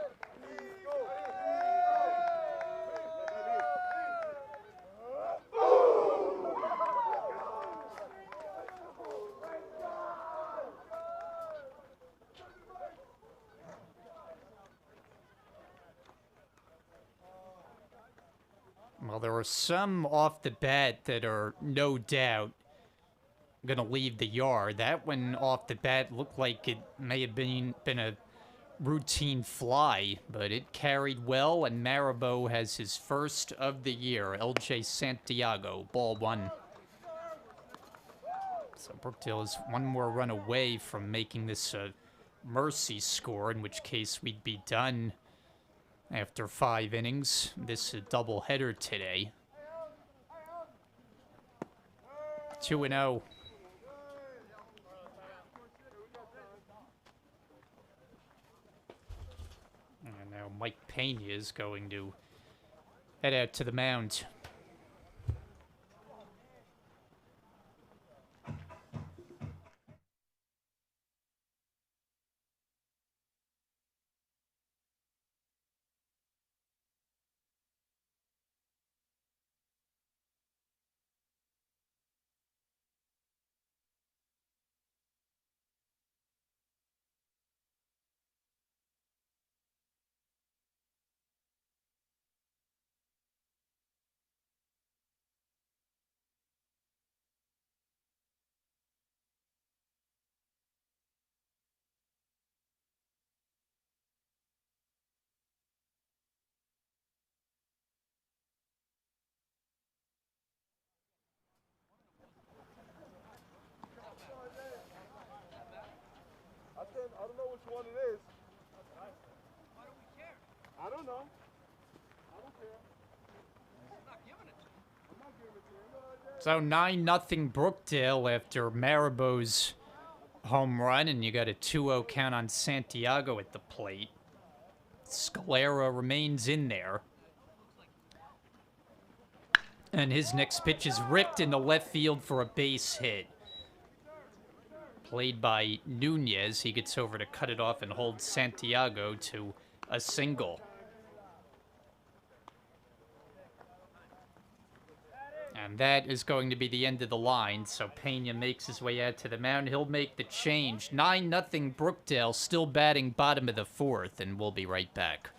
Well, there are some off the bat that are no doubt going to leave the yard. That one off the bat looked like it may have been a routine fly, but it carried well, and Marabo has his first of the year. LJ Santiago, ball one. So Brookdale is one more run away from making this a mercy score, in which case we'd be done after 5 innings. This is a doubleheader today. 2-0. And now Mike Pena is going to head out to the mound. I don't know which one it is. Why don't we care? I don't know. I don't care. I'm not giving it to you. I'm not giving it to you. So 9-0 Brookdale after Marabo's home run, and you got a 2-0 count on Santiago at the plate. Scalera remains in there. And his next pitch is ripped into left field for a base hit. Played by Nunez. He gets over to cut it off and hold Santiago to a single. And that is going to be the end of the line. So Pena makes his way out to the mound. He'll make the change. 9-0 Brookdale, still batting bottom of the 4th, and we'll be right back.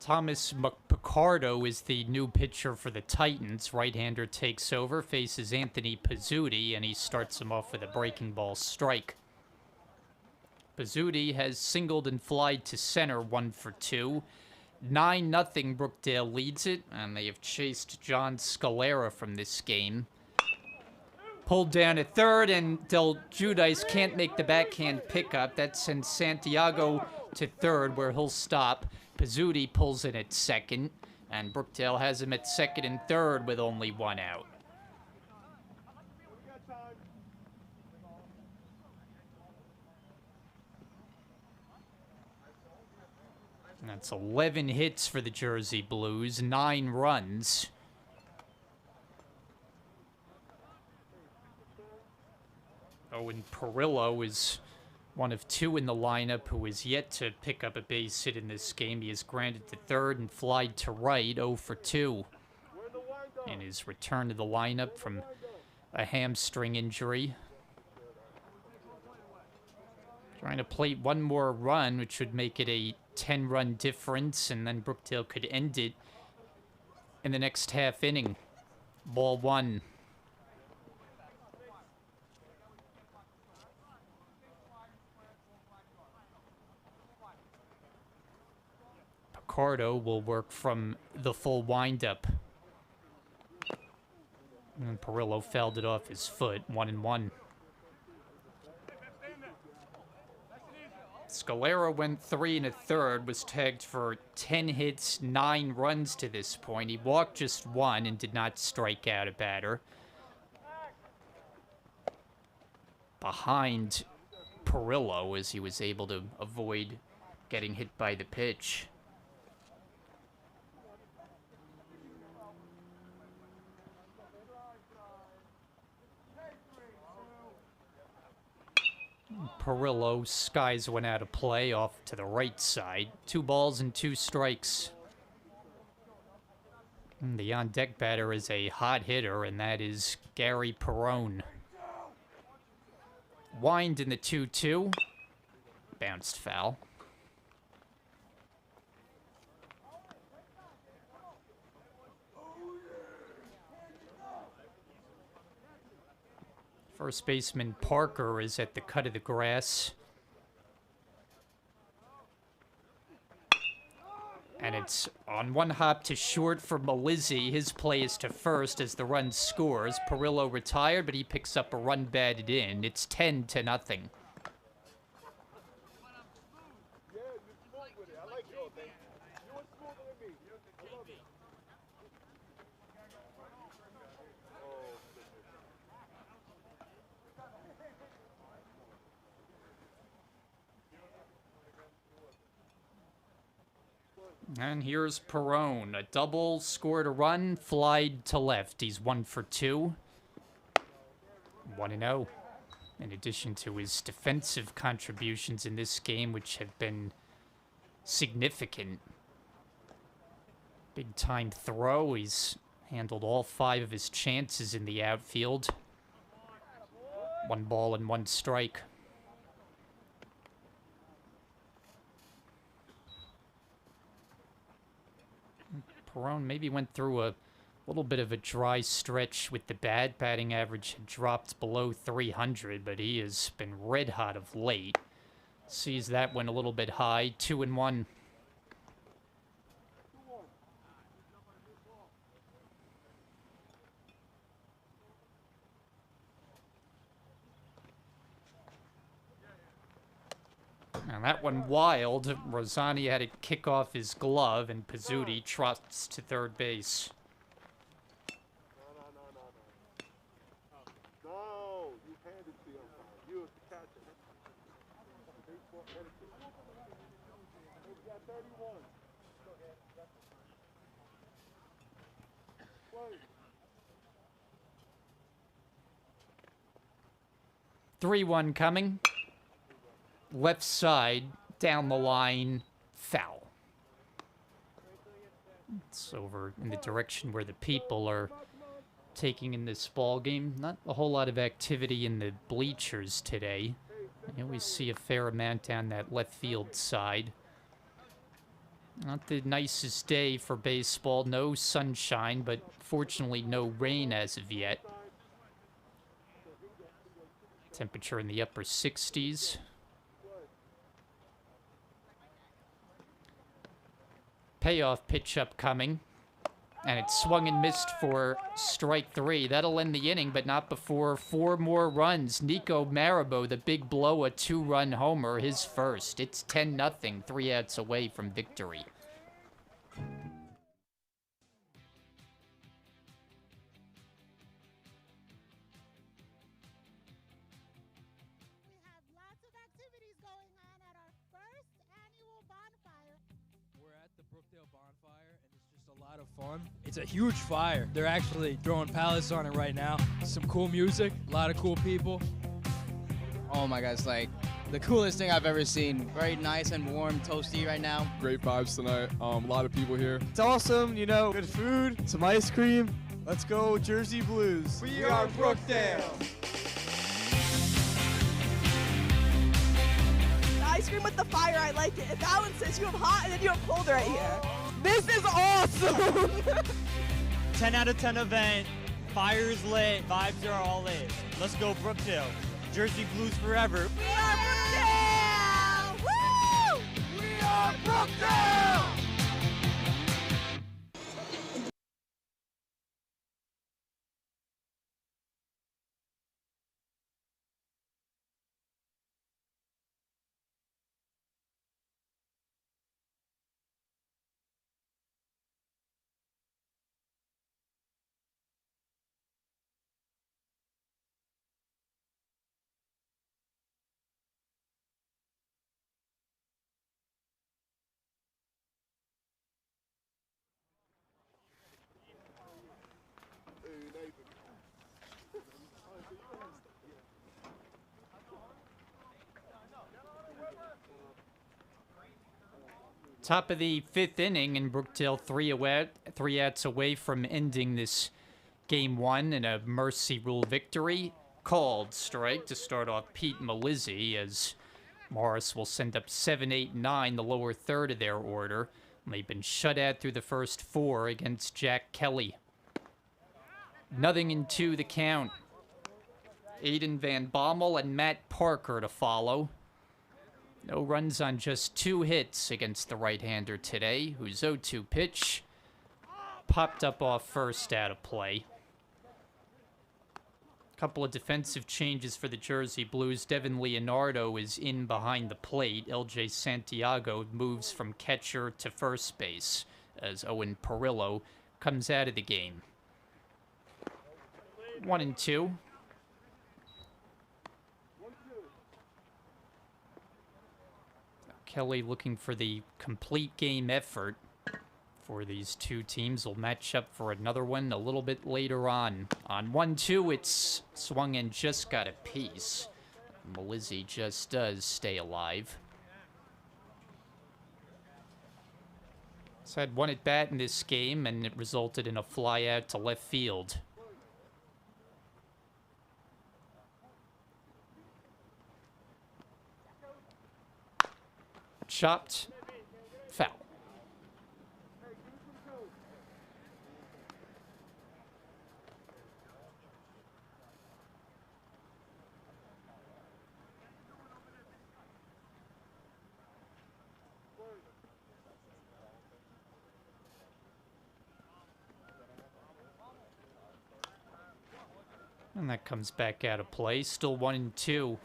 Thomas Picardo is the new pitcher for the Titans. Right-hander takes over, faces Anthony Pizzuti, and he starts him off with a breaking ball strike. Pizzuti has singled and flied to center, 1 for 2. 9-0 Brookdale leads it, and they have chased John Scalera from this game. Pulled down at third, and Del Giudice can't make the backhand pickup. That sends Santiago to third, where he'll stop. Pizzuti pulls in at second, and Brookdale has him at second and third with only 1 out. And that's 11 hits for the Jersey Blues, 9 runs. Owen Perillo is one of 2 in the lineup who is yet to pick up a base hit in this game. He is grounded to third and flied to right, 0 for 2. In his return to the lineup from a hamstring injury. Trying to plate 1 more run, which would make it a 10-run difference, and then Brookdale could end it in the next half inning. Ball 1. Picardo will work from the full windup. And Perillo fouled it off his foot, 1-1. Scalera went 3 1/3, was tagged for 10 hits, 9 runs to this point. He walked just 1 and did not strike out a batter. Behind Perillo, as he was able to avoid getting hit by the pitch. Perillo skies one out of play off to the right side. 2 balls and 2 strikes. And the on-deck batter is a hot hitter, and that is Gary Perrone. Wind in the 2-2. Bounced foul. First baseman Parker is at the cut of the grass. And it's on 1 hop to short for Melizzi. His play is to first as the run scores. Perillo retired, but he picks up a run batted in. It's 10-0. And here's Perrone. A double, scored a run, flied to left. He's 1 for 2. 1-0. In addition to his defensive contributions in this game, which have been significant. Big time throw. He's handled all 5 of his chances in the outfield. 1 ball and 1 strike. Perrone maybe went through a little bit of a dry stretch with the bat. Batting average had dropped below 300, but he has been red hot of late. Sees that one a little bit high. 2-1. And that one wild. Rosani had to kick off his glove, and Pizzuti trots to third base. No, you handed to him. You was the catcher. He's got 31. 3-1 coming. Left side, down the line, foul. It's over in the direction where the people are taking in this ball game. Not a whole lot of activity in the bleachers today. You always see a fair amount down that left field side. Not the nicest day for baseball. No sunshine, but fortunately no rain as of yet. Temperature in the upper 60s. Payoff pitch upcoming. And it's swung and missed for strike 3. That'll end the inning, but not before 4 more runs. Nico Marabo, the big blow, a 2-run homer, his first. It's 10-0, 3 outs away from victory. We have lots of activities going on at our first annual bonfire. We're at the Brookdale Bonfire, and it's just a lot of fun. It's a huge fire. They're actually throwing pallets on it right now. Some cool music, a lot of cool people. Oh my God, it's like the coolest thing I've ever seen. Very nice and warm, toasty right now. Great vibes tonight. A lot of people here. It's awesome, you know, good food, some ice cream. Let's go Jersey Blues. We are Brookdale. The ice cream with the fire, I like it. If Alan says you have hot and then you have cold right here. This is awesome. 10 out of 10 event. Fire's lit. Vibes are all lit. Let's go Brookdale. Jersey Blues forever. We are Brookdale! Woo! We are Brookdale! Top of the 5th inning, and Brookdale 3 outs away from ending this Game 1 in a mercy rule victory. Called strike to start off Pete Malizzi, as Morris will send up 7, 8, 9, the lower third of their order. They've been shut out through the first 4 against Jack Kelly. 0-2 the count. Aiden Van Bommel and Matt Parker to follow. No runs on just 2 hits against the right-hander today, whose 0-2 pitch popped up off first out of play. Couple of defensive changes for the Jersey Blues. Devin Leonardo is in behind the plate. LJ Santiago moves from catcher to first base as Owen Perillo comes out of the game. 1-2. Kelly looking for the complete game effort for these two teams. Will match up for another one a little bit later on. On 1-2, it's swung and just got a piece. Malizzi just does stay alive. He's had 1 at bat in this game, and it resulted in a fly out to left field. Chopped, foul. And that comes back out of play. Still 1-2.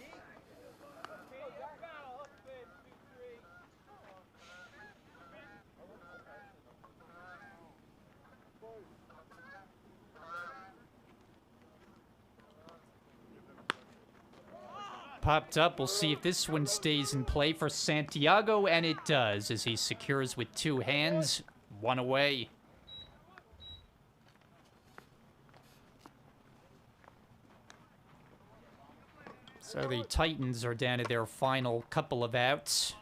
Popped up. We'll see if this one stays in play for Santiago, and it does, as he secures with 2 hands. 1 away. So the Titans are down to their final couple of outs.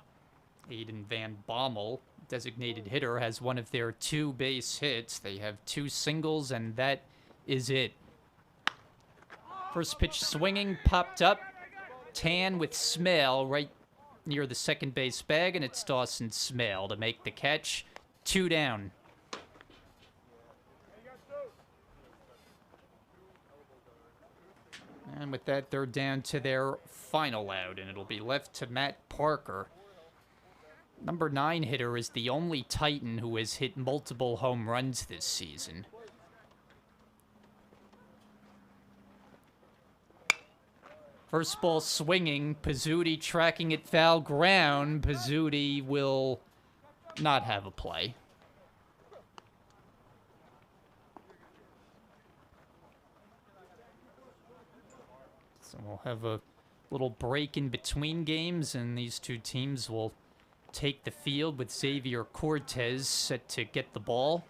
Aiden Van Bommel, designated hitter, has 1 of their 2 base hits. They have 2 singles, and that is it. First pitch swinging, popped up. Tan with Smell right near the second base bag, and it's Dawson Smale to make the catch. 2 down. And with that, they're down to their final out, and it'll be left to Matt Parker. Number 9 hitter is the only Titan who has hit multiple home runs this season. First ball swinging, Pizzuti tracking it foul ground. Pizzuti will not have a play. So we'll have a little break in between games, and these two teams will take the field with Xavier Cortez set to get the ball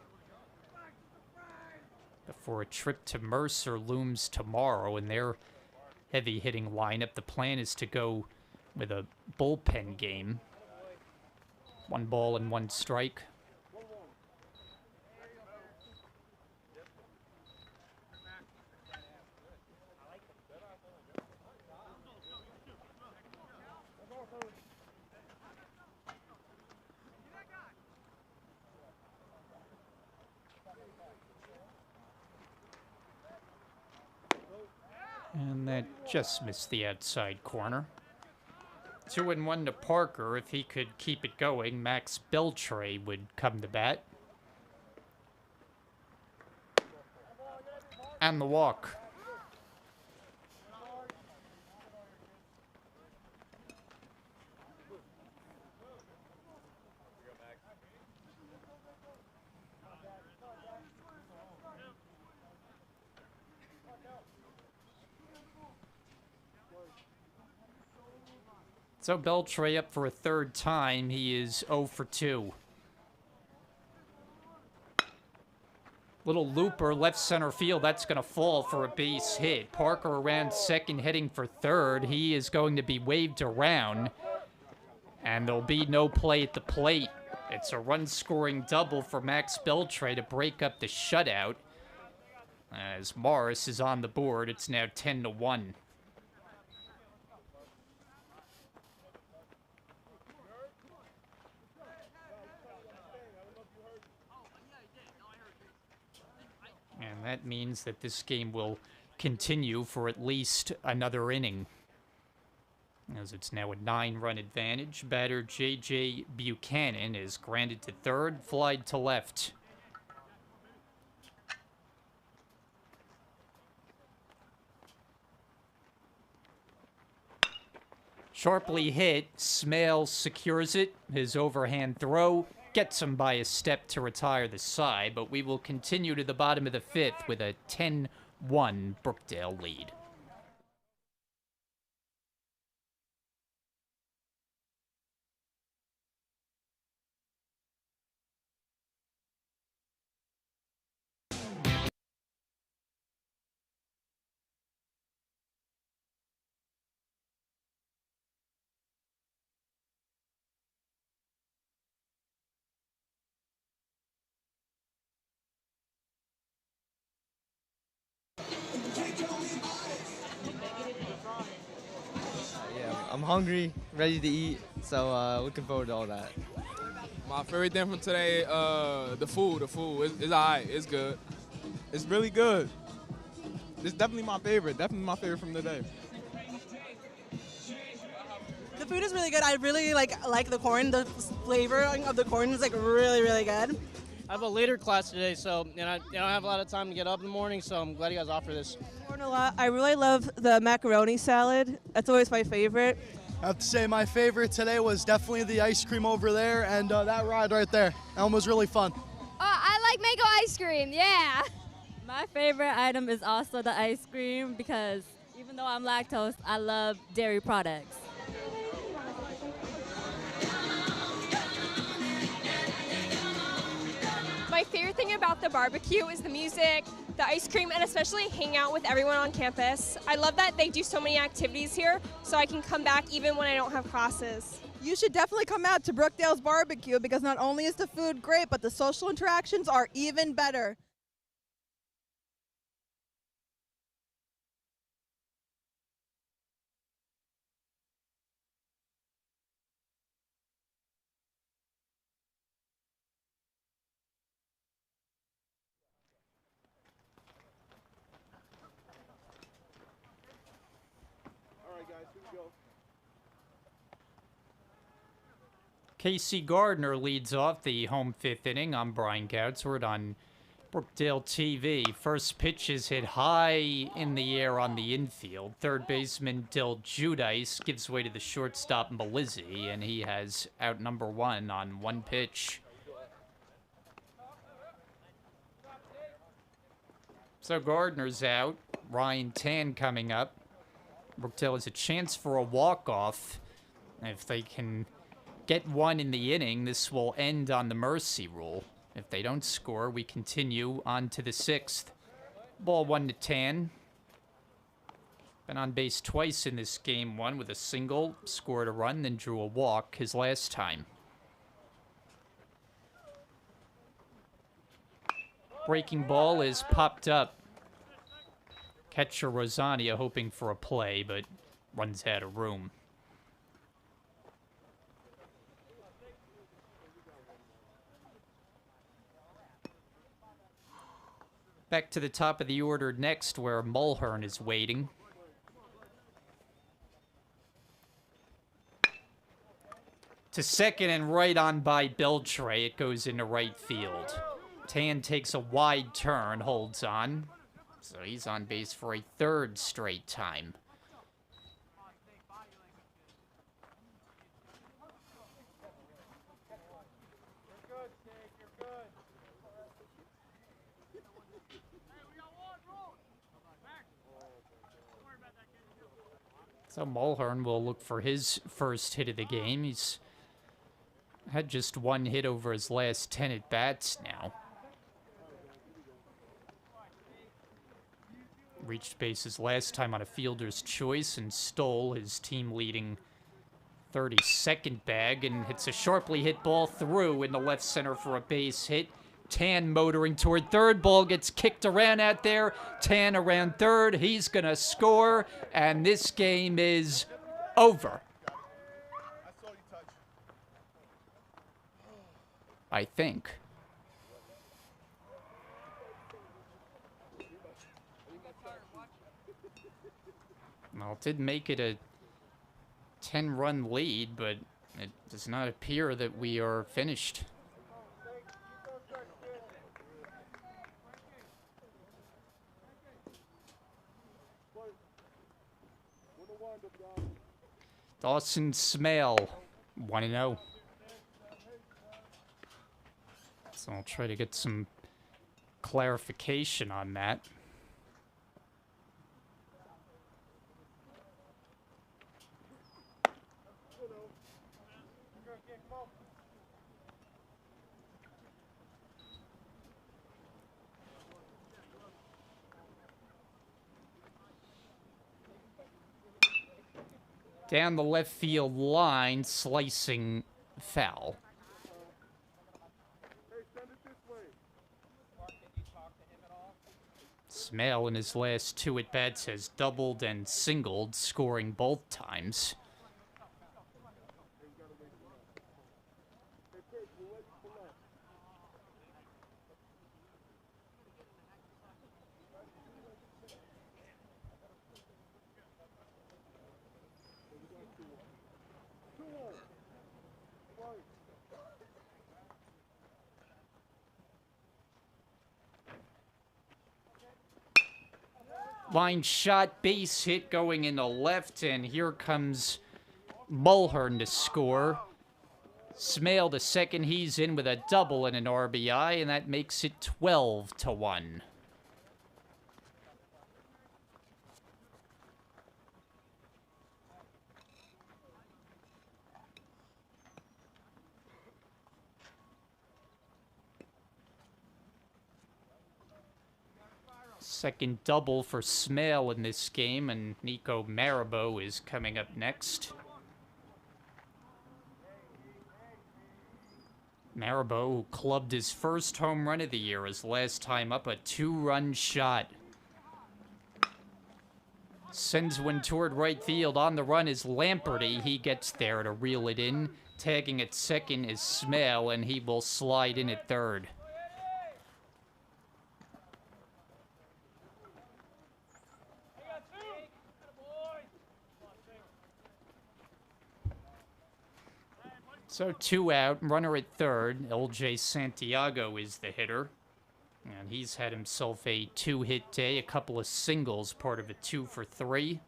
before a trip to Mercer looms tomorrow in their heavy-hitting lineup. The plan is to go with a bullpen game. 1 ball and 1 strike. And that just missed the outside corner. 2-1 to Parker. If he could keep it going, Max Beltre would come to bat. And the walk. So Beltre up for a 3rd time. He is 0 for 2. Little looper left center field. That's going to fall for a base hit. Parker around second, heading for 3rd. He is going to be waved around, and there'll be no play at the plate. It's a run-scoring double for Max Beltre to break up the shutout. As Morris is on the board, it's now 10-1. And that means that this game will continue for at least another inning, as it's now a 9-run advantage. Batter J.J. Buchanan is grounded to 3rd, flied to left. Sharply hit, Smale secures it. His overhand throw gets him by a step to retire the side, but we will continue to the bottom of the 5th with a 10-1 Brookdale lead. I'm hungry, ready to eat, so looking forward to all that. My favorite thing from today, the food. The food is all right. It's good. It's really good. It's definitely my favorite. Definitely my favorite from today. The food is really good. I really like the corn. The flavor of the corn is really, really good. I have a later class today, so I don't have a lot of time to get up in the morning, so I'm glad you guys offer this. I really love the macaroni salad. That's always my favorite. I have to say my favorite today was definitely the ice cream over there and that ride right there. That one was really fun. I like mango ice cream, yeah. My favorite item is also the ice cream because even though I'm lactose, I love dairy products. My favorite thing about the barbecue is the music, the ice cream, and especially hang out with everyone on campus. I love that they do so many activities here, so I can come back even when I don't have classes. You should definitely come out to Brookdale's barbecue because not only is the food great, but the social interactions are even better. Casey Gardner leads off the home fifth inning. I'm Brian Goudsword on Brookdale TV. First pitch is hit high in the air on the infield. Third baseman Dill Judice gives way to the shortstop Melizzi, and he has out number one on one pitch. So Gardner's out. Ryan Tan coming up. Brookdale has a chance for a walk-off. If they can get one in the inning, this will end on the mercy rule. If they don't score, we continue on to the sixth. Ball 1 to Tan. Been on base twice in this game one with a single, scored a run, then drew a walk his last time. Breaking ball is popped up. Catcher Rosania hoping for a play, but runs out of room. Back to the top of the order next, where Mulhern is waiting. To second and right on by Beltray. It goes into right field. Tan takes a wide turn, holds on. So he's on base for a third straight time. So Mulhern will look for his first hit of the game. He's had just one hit over his last 10 at-bats now. Reached bases last time on a fielder's choice and stole his team-leading 32nd bag and hits a sharply hit ball through in the left center for a base hit. Tan motoring toward third. Ball gets kicked around out there. Tan around third. He's going to score, and this game is over. I think. Well, it did make it a 10-run lead, but it does not appear that we are finished. Dawson Smale, 1-0. So I'll try to get some clarification on that. Down the left field line, slicing foul. Smale in his last two at-bats has doubled and singled, scoring both times. Line shot, base hit going into left, and here comes Mulhern to score. Smale to second, he's in with a double and an RBI, and that makes it 12-1. Second double for Smale in this game, and Nico Marabo is coming up next. Marabo, who clubbed his first home run of the year, his last time up, a two-run shot. Sends one toward right field. On the run is Lamperty. He gets there to reel it in. Tagging at second is Smale, and he will slide in at third. So 2 out, runner at third. LJ Santiago is the hitter. And he's had himself a 2-hit day, a couple of singles, part of a 2 for 3.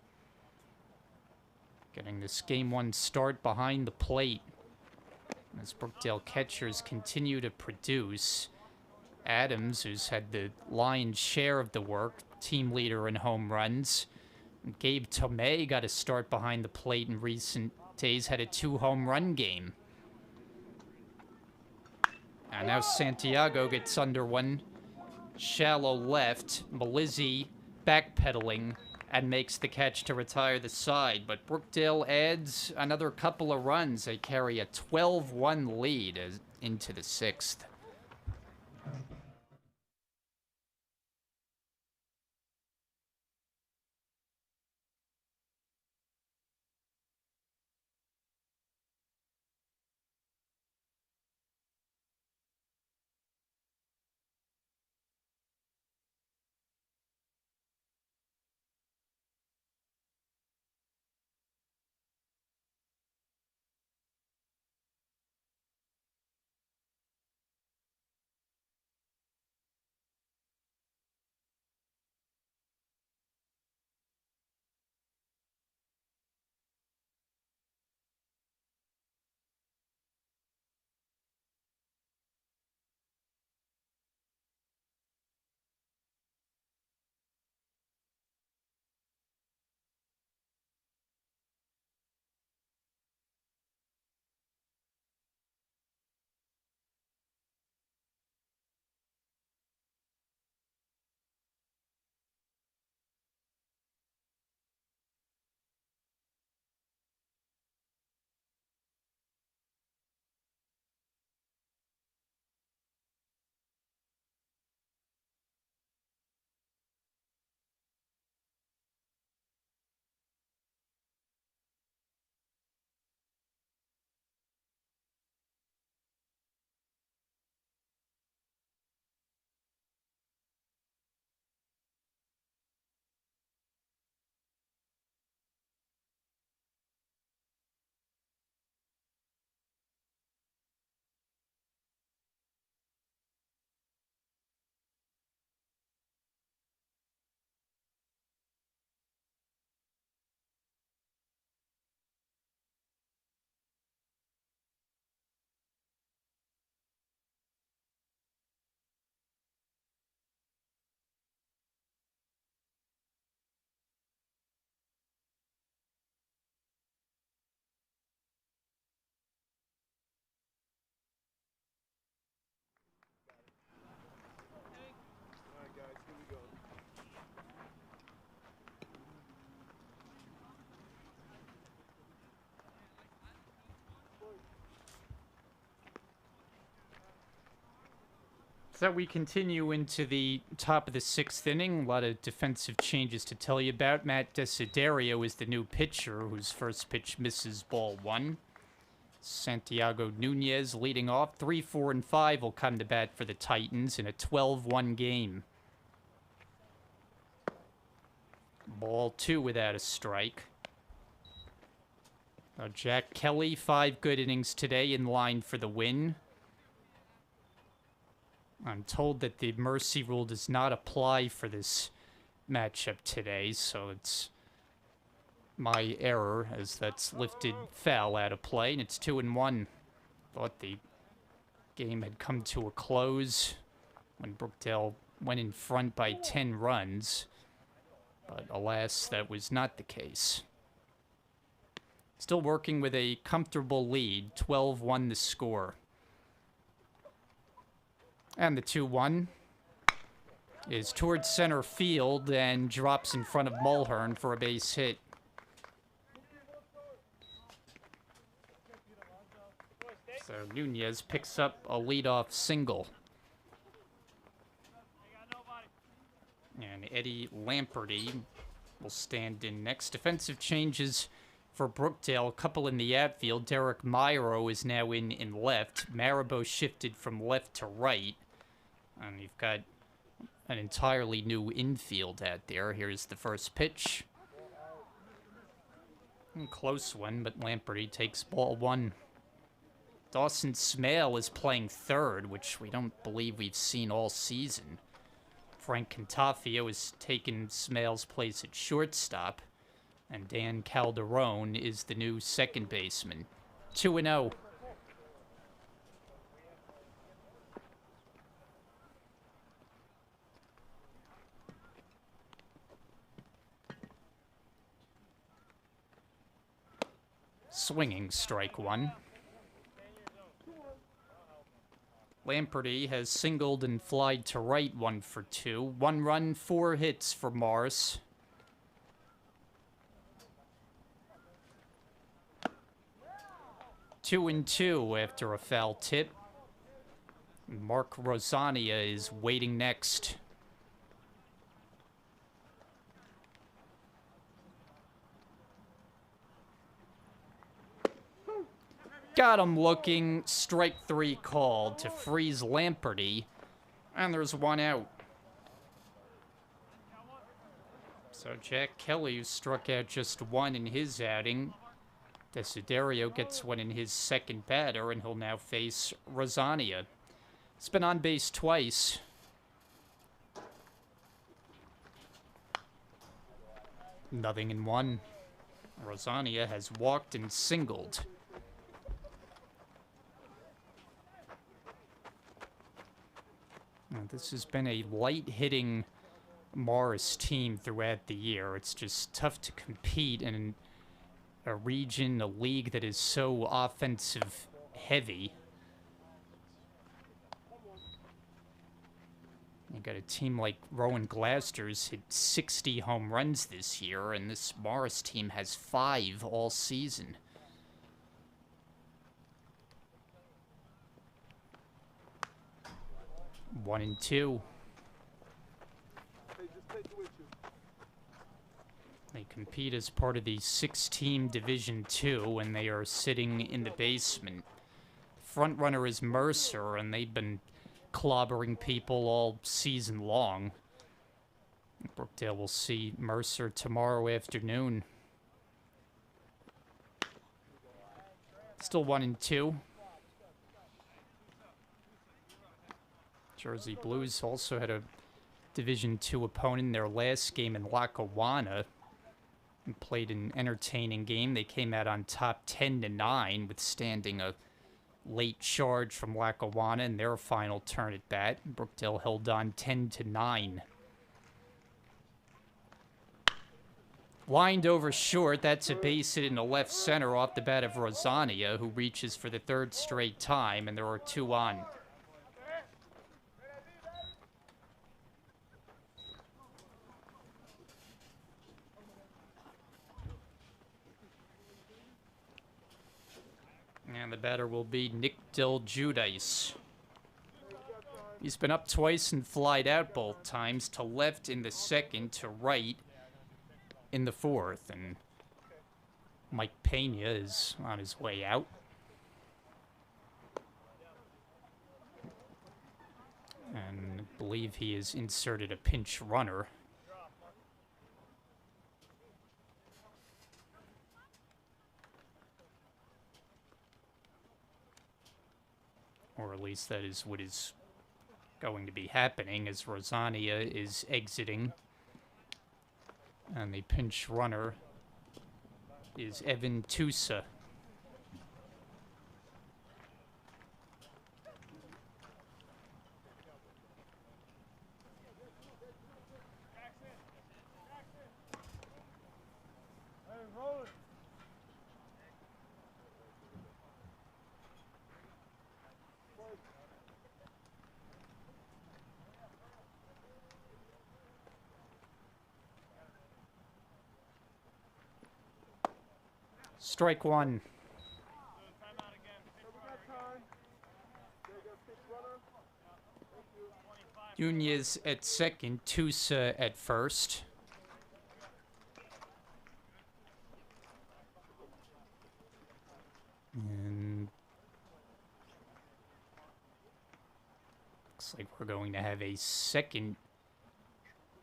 Getting this game 1 start behind the plate. As Brookdale catchers continue to produce. Adams, who's had the lion's share of the work, team leader in home runs. Gabe Tomei got a start behind the plate in recent days, had a 2-home run game. And now Santiago gets under one. Shallow left. Melizzi backpedaling and makes the catch to retire the side. But Brookdale adds another couple of runs. They carry a 12-1 lead into the 6th. So we continue into the top of the 6th inning. A lot of defensive changes to tell you about. Matt Desiderio is the new pitcher, whose first pitch misses ball 1. Santiago Nunez leading off. 3, 4, and 5 will come to bat for the Titans in a 12-1 game. Ball 2 without a strike. Now Jack Kelly, 5 good innings today, in line for the win. I'm told that the mercy rule does not apply for this matchup today, so it's my error, as that's lifted foul out of play, and it's 2-1. Thought the game had come to a close when Brookdale went in front by 10 runs, but alas, that was not the case. Still working with a comfortable lead, 12-1 the score. And the 2-1 is towards center field and drops in front of Mulhern for a base hit. So Nunez picks up a leadoff single. And Eddie Lamperty will stand in next. Defensive changes for Brookdale, a couple in the outfield. Derek Myro is now in left. Marabo shifted from left to right. And you've got an entirely new infield out there. Here's the first pitch. Close one, but Lamperty takes ball 1. Dawson Smale is playing third, which we don't believe we've seen all season. Frank Cantafio is taking Smale's place at shortstop, and Dan Calderon is the new second baseman. 2-0. Swinging strike one. Lamperty has singled and flied to right, 1 for 2. 1 run, 4 hits for Morris. Two and 2 after a foul tip. Mark Rosania is waiting next. Got him looking. Strike 3 called to freeze Lamperty. And there's 1 out. So Jack Kelly, who struck out just 1 in his outing. Desiderio gets 1 in his second batter, and he'll now face Rosania. He's been on base twice. Nothing in 1. Rosania has walked and singled. Now, this has been a light-hitting Morris team throughout the year. It's just tough to compete in a region, a league that is so offensive-heavy. You got a team like Rowan Glasters hit 60 home runs this year, and this Morris team has 5 all season. One and 2. They compete as part of the 6-team Division II, and they are sitting in the basement. Front runner is Mercer, and they've been clobbering people all season long. Brookdale will see Mercer tomorrow afternoon. Still 1 and 2. Jersey Blues also had a Division II opponent in their last game in Lackawanna and played an entertaining game. They came out on top 10-9, withstanding a late charge from Lackawanna in their final turn at bat. Brookdale held on 10-9. Lined over short, that's a base hit in the left center off the bat of Rosania, who reaches for the 3rd straight time, and there are 2 on. And the batter will be Nick Del Giudice. He's been up twice and flied out both times, to left in the 2nd, to right in the 4th. And Mike Pena is on his way out. And I believe he has inserted a pinch runner. Or at least that is what is going to be happening, as Rosania is exiting. And the pinch runner is Evan Tusa. Strike 1. Nunez at 2nd, Tusa at 1st. And looks like we're going to have a 2nd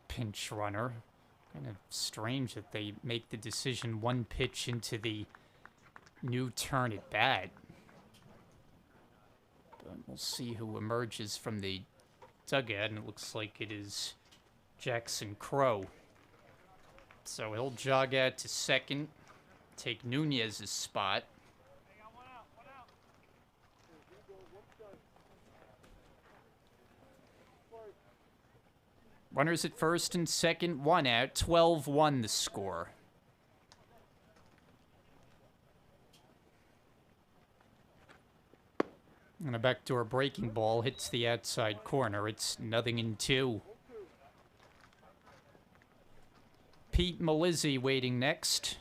pinch runner. Kind of strange that they make the decision 1 pitch into the new turn at bat. We'll see who emerges from the dugout, and it looks like it is Jackson Crow. So he'll jog out to second, take Nunez's spot. Runners at first and second, one out, 12-1 the score. And a backdoor breaking ball hits the outside corner. It's 0-2. Pete Malizzi waiting next.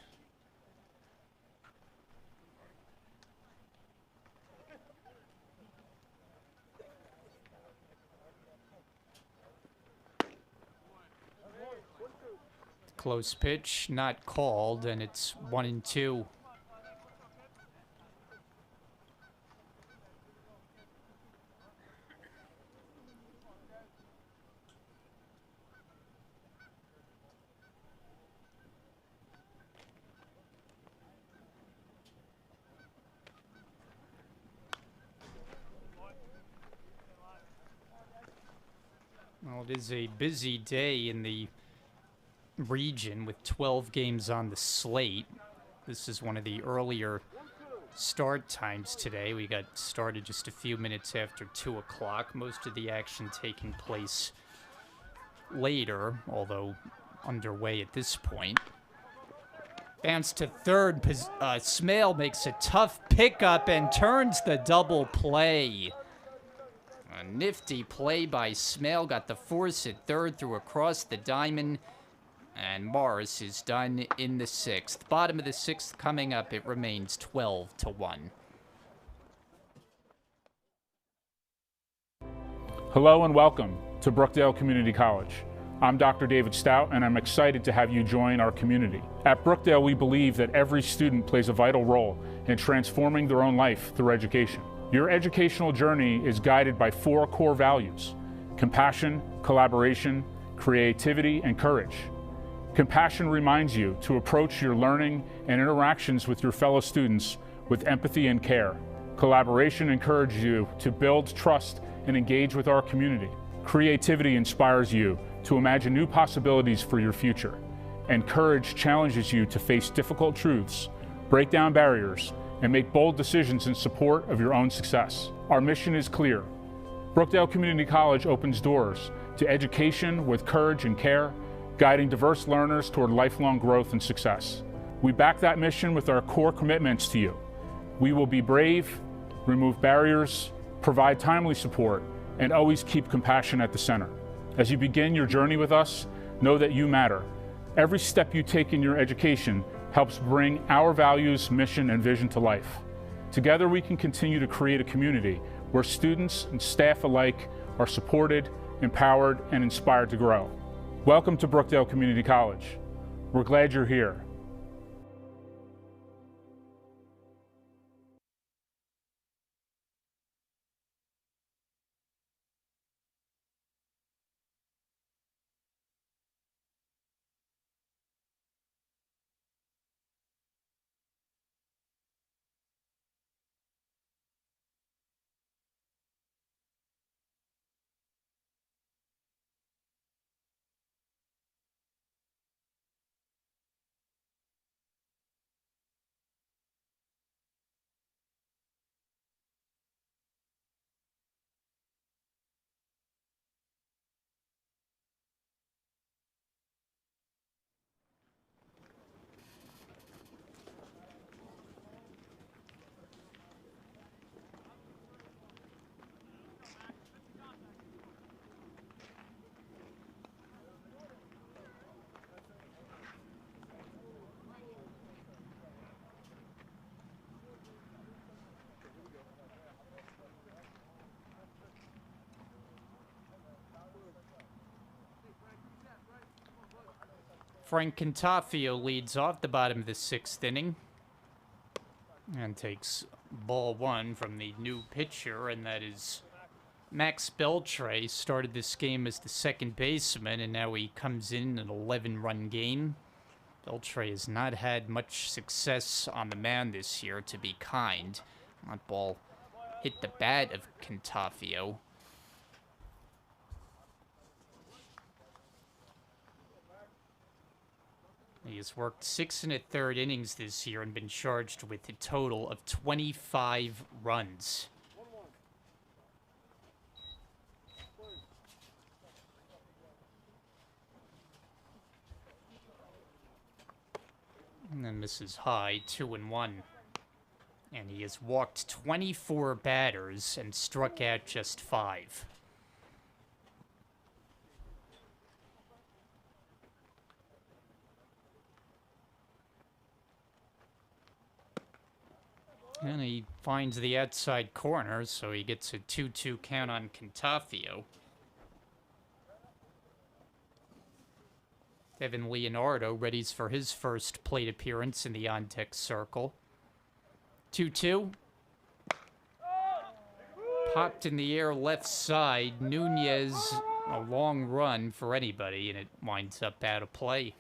Close pitch, not called, and it's 1-2. Well, it is a busy day in the region with 12 games on the slate. This is one of the earlier start times today. We got started just a few minutes after 2 o'clock. Most of the action taking place later, although underway at this point. Bounce to third. Smale makes a tough pickup and turns the double play. A nifty play by Smale. Got the force at third, threw across the diamond. And Morris is done in the 6th. Bottom of the 6th coming up. It remains 12-1. Hello and welcome to Brookdale Community College. I'm Dr. David Stout, and I'm excited to have you join our community. At Brookdale, we believe that every student plays a vital role in transforming their own life through education. Your educational journey is guided by 4 core values: compassion, collaboration, creativity, and courage. Compassion reminds you to approach your learning and interactions with your fellow students with empathy and care. Collaboration encourages you to build trust and engage with our community. Creativity inspires you to imagine new possibilities for your future. And courage challenges you to face difficult truths, break down barriers, and make bold decisions in support of your own success. Our mission is clear. Brookdale Community College opens doors to education with courage and care, guiding diverse learners toward lifelong growth and success. We back that mission with our core commitments to you. We will be brave, remove barriers, provide timely support, and always keep compassion at the center. As you begin your journey with us, know that you matter. Every step you take in your education helps bring our values, mission, and vision to life. Together, we can continue to create a community where students and staff alike are supported, empowered, and inspired to grow. Welcome to Brookdale Community College. We're glad you're here. Frank Cantafio leads off the bottom of the 6th inning and takes ball 1 from the new pitcher, and that is Max Beltre. Started this game as the second baseman, and now he comes in an 11-run game. Beltre has not had much success on the mound this year, to be kind. That ball hit the bat of Contafio. He has worked 6 1/3 innings this year and been charged with a total of 25 runs. And then this is high, 2-1. And he has walked 24 batters and struck out just 5. And he finds the outside corner, so he gets a 2-2 count on Contafio. Evan Leonardo readies for his first plate appearance in the on-deck circle. 2-2. Popped in the air left side. Nunez, a long run for anybody, and it winds up out of play.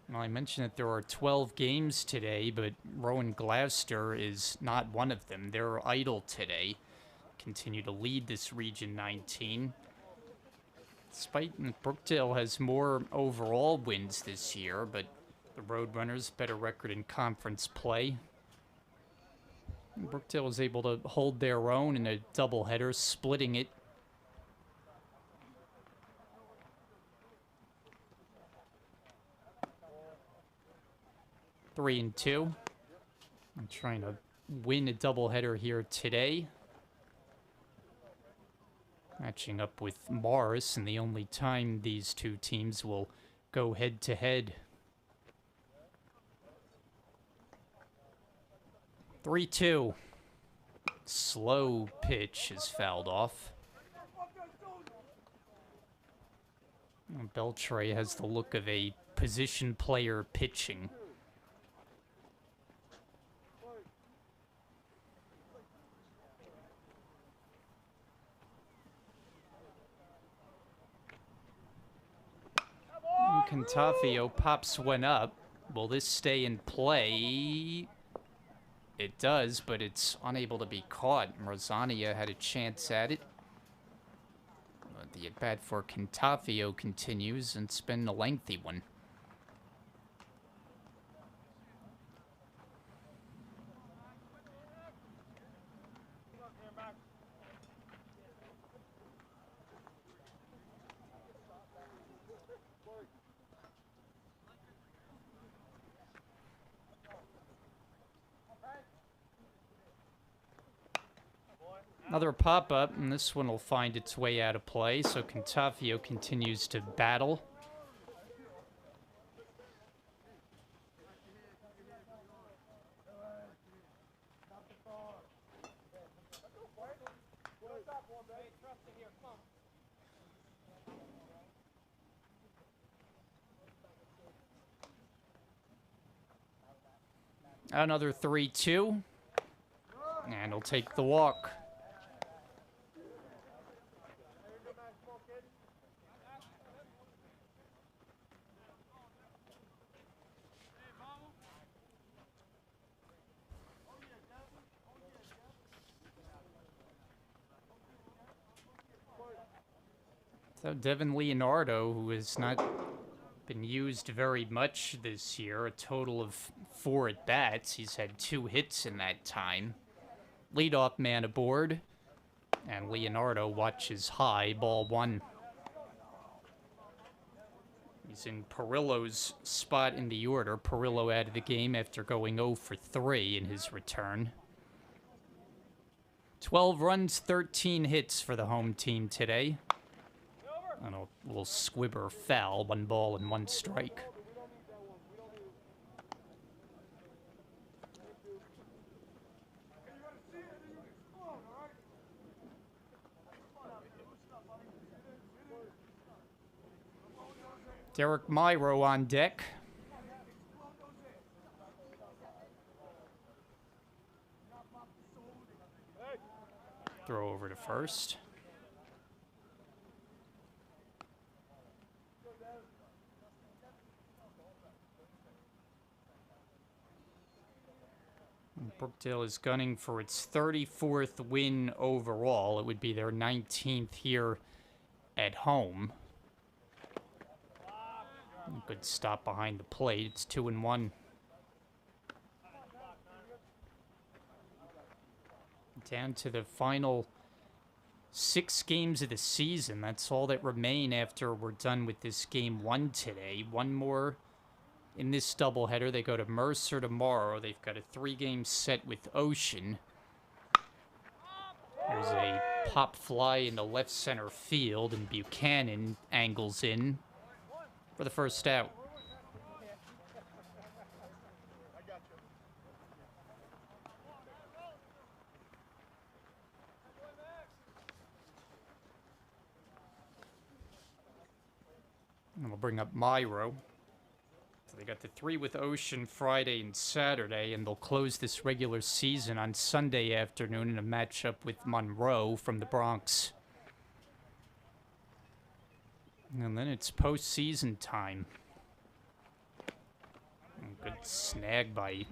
Well, I mentioned that there are 12 games today, but Rowan Gloucester is not one of them. They're idle today. Continue to lead this Region 19. Despite Brookdale has more overall wins this year, but the Roadrunners better record in conference play. Brookdale was able to hold their own in a doubleheader, splitting it. Three and 2. I'm trying to win a doubleheader here today. Matching up with Morris, and the only time these two teams will go head-to-head. 3-2. Slow pitch is fouled off. Beltray has the look of a position player pitching. Contafio pops one up. Will this stay in play? It does, but it's unable to be caught. Rosania had a chance at it. But the at-bat for Contafio continues, and it's been a lengthy one. Another pop-up, and this one will find its way out of play, so Contafio continues to battle. Another 3-2, and he'll take the walk. So Devin Leonardo, who has not been used very much this year, a total of 4 at-bats. He's had 2 hits in that time. Leadoff man aboard, and Leonardo watches high, ball 1. He's in Perillo's spot in the order. Perillo out of the game after going 0 for 3 in his return. 12 runs, 13 hits for the home team today. And a little squibber foul, 1 ball and 1 strike. Derek Myro on deck. Throw over to first. Brookdale is gunning for its 34th win overall. It would be their 19th here at home. Good stop behind the plate. It's 2-1. Down to the final 6 games of the season. That's all that remain after we're done with this game 1 today. One more in this doubleheader. They go to Mercer tomorrow. They've got a 3-game set with Ocean. There's a pop fly in the left center field, and Buchanan angles in for the first out. And we'll bring up Myro. So they got the 3 with Ocean Friday and Saturday, and they'll close this regular season on Sunday afternoon in a matchup with Monroe from the Bronx. And then it's postseason time. Good snag by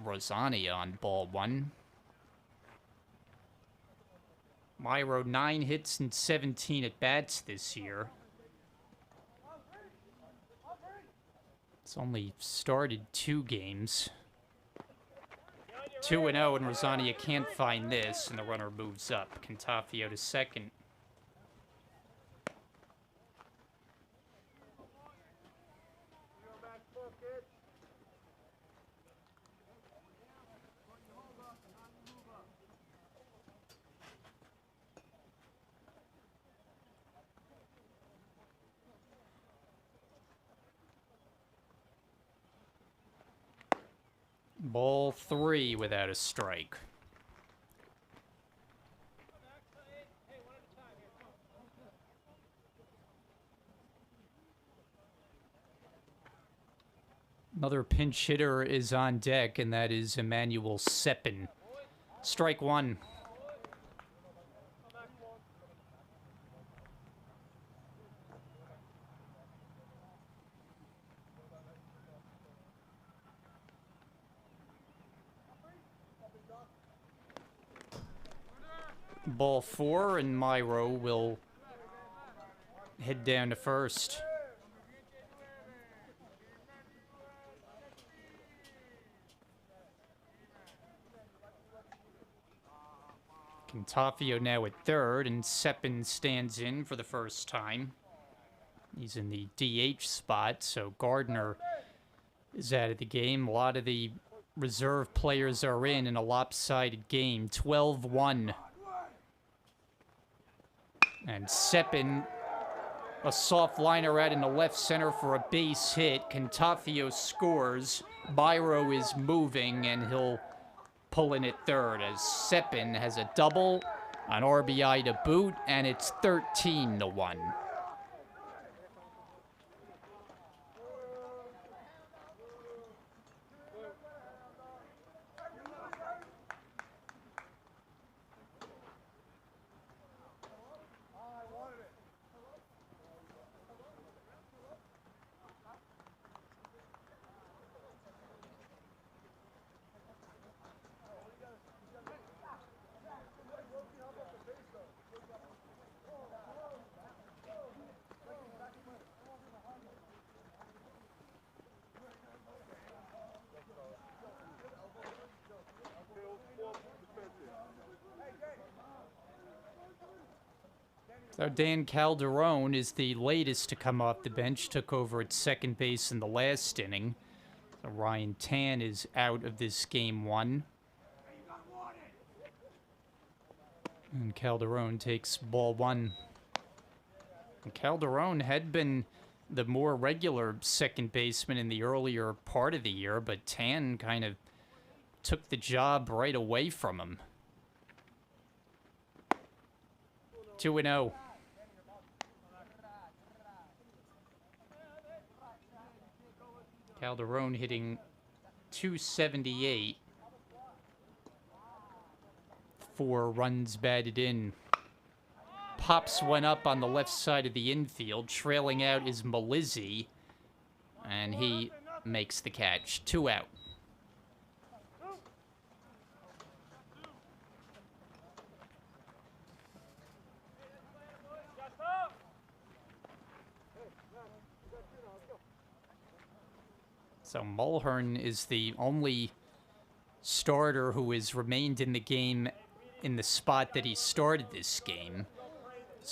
Rosania on ball 1. Myro 9 hits and 17 at bats this year. It's only started 2 games. 2-0, and Rosania can't find this, and the runner moves up. Cantafio to second. Ball 3 without a strike. Another pinch hitter is on deck, and that is Emmanuel Seppin. Strike 1. Ball 4, and Myro will head down to first. Cantafio now at third, and Seppin stands in for the first time. He's in the DH spot, so Gardner is out of the game. A lot of the reserve players are in a lopsided game, 12-1. And Seppin, a soft liner out in the left center for a base hit. Cantafio scores. Myro is moving, and he'll pull in at third as Seppin has a double, an RBI to boot, and it's 13-1. So Dan Calderon is the latest to come off the bench, took over at second base in the last inning. So Ryan Tan is out of this game 1. And Calderon takes ball 1. And Calderon had been the more regular second baseman in the earlier part of the year, but Tan kind of took the job right away from him. 2-0. Calderon hitting .278. 4 runs batted in. Pops went up on the left side of the infield. Trailing out is Melizzi, and he makes the catch. 2 out. So Mulhern is the only starter who has remained in the game in the spot that he started this game.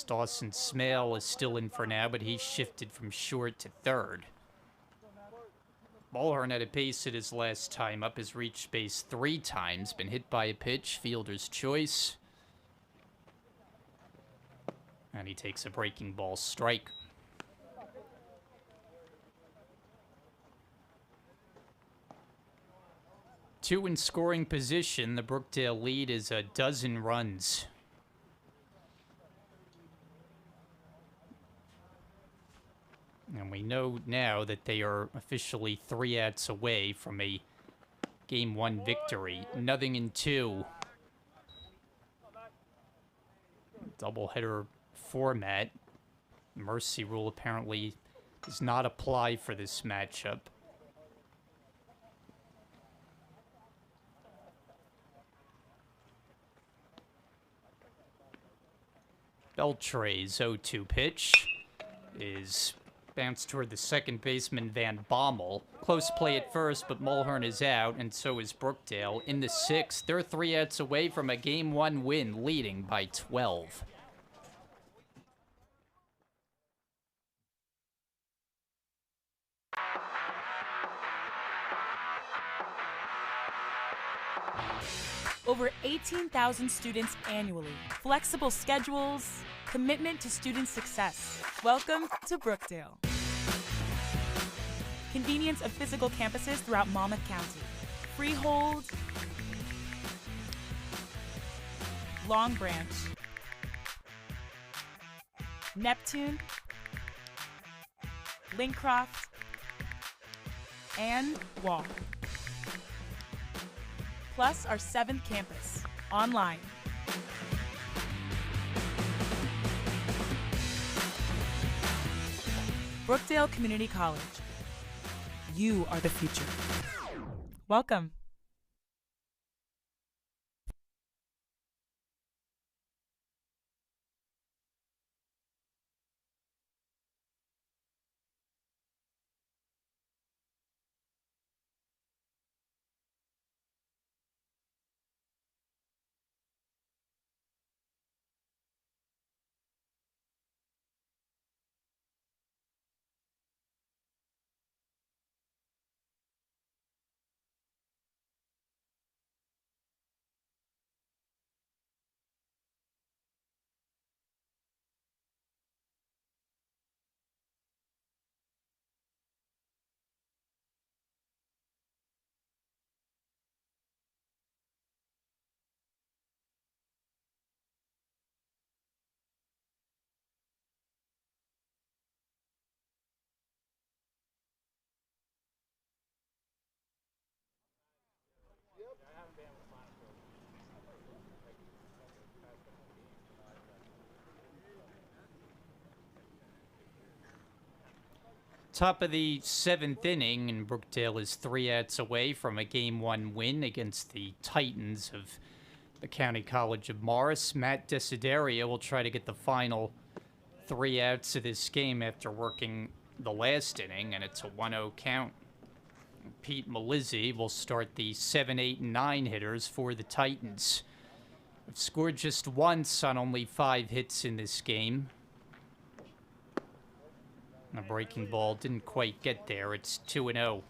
Dawson Smale is still in for now, but he's shifted from short to third. Mulhern had a base at his last time up, has reached base 3 times, been hit by a pitch, fielder's choice. And he takes a breaking ball strike. Two in scoring position. The Brookdale lead is a dozen runs. And we know now that they are officially 3 outs away from a Game 1 victory. 0-2. Doubleheader format. Mercy rule apparently does not apply for this matchup. Beltre's 0-2 pitch is bounced toward the second baseman Van Bommel. Close play at first, but Mulhern is out, and so is Brookdale. In the 6th, they're 3 outs away from a Game 1 win, leading by 12. Over 18,000 students annually, flexible schedules, commitment to student success. Welcome to Brookdale. Convenience of physical campuses throughout Monmouth County. Freehold, Long Branch, Neptune, Lincroft, and Wall. Plus our 7th campus, online. Brookdale Community College. You are the future. Welcome. Top of the 7th inning, and Brookdale is 3 outs away from a Game 1 win against the Titans of the County College of Morris. Matt Desiderio will try to get the final 3 outs of this game after working the last inning, and it's a 1-0 count. Pete Melizzi will start the 7, 8, and 9 hitters for the Titans. They've scored just once on only 5 hits in this game. The breaking ball didn't quite get there. It's 2-0.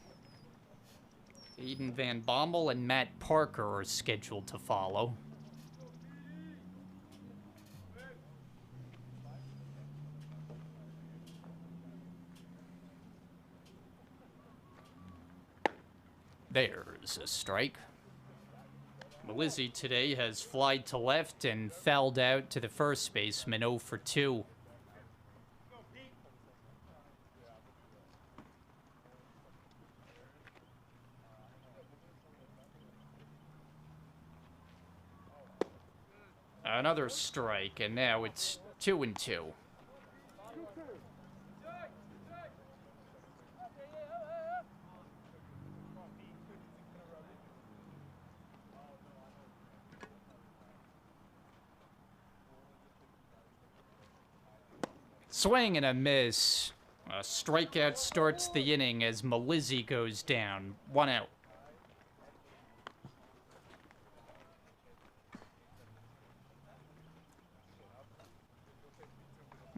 Aiden Van Bommel and Matt Parker are scheduled to follow. There's a strike. Melizzi today has flied to left and fouled out to the first baseman, 0 for 2. Another strike, and now it's 2-2. Swing and a miss. A strikeout starts the inning as Malizzi goes down. 1 out.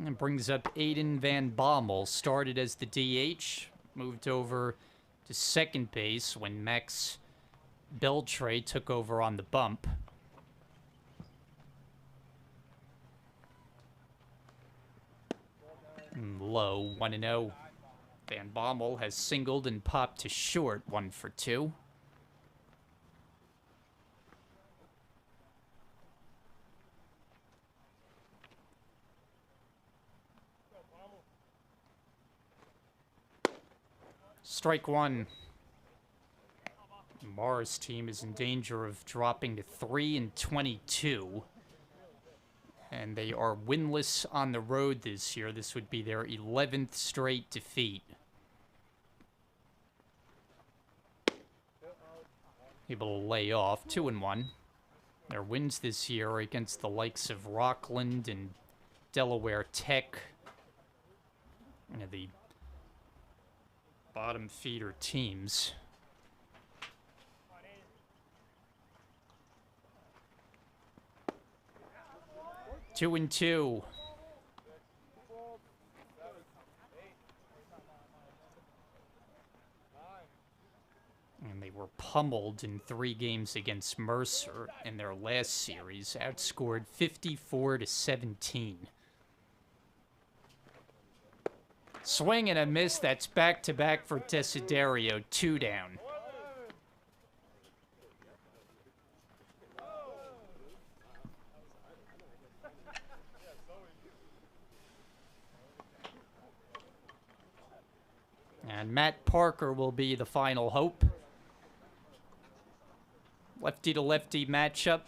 And brings up Aiden Van Bommel. Started as the DH. Moved over to second base when Max Beltre took over on the bump. Low, 1-0. Van Bommel has singled and popped to short, 1 for 2. Strike 1. Morris team is in danger of dropping to 3-22. And they are winless on the road this year. This would be their 11th straight defeat. Able to lay off 2-1. Their wins this year are against the likes of Rockland and Delaware Tech. The bottom feeder teams. Two and two. And they were pummeled in 3 games against Mercer in their last series, outscored 54-17. Swing and a miss. That's back-to-back for Desiderio. 2 down. And Matt Parker will be the final hope. Lefty-to-lefty matchup.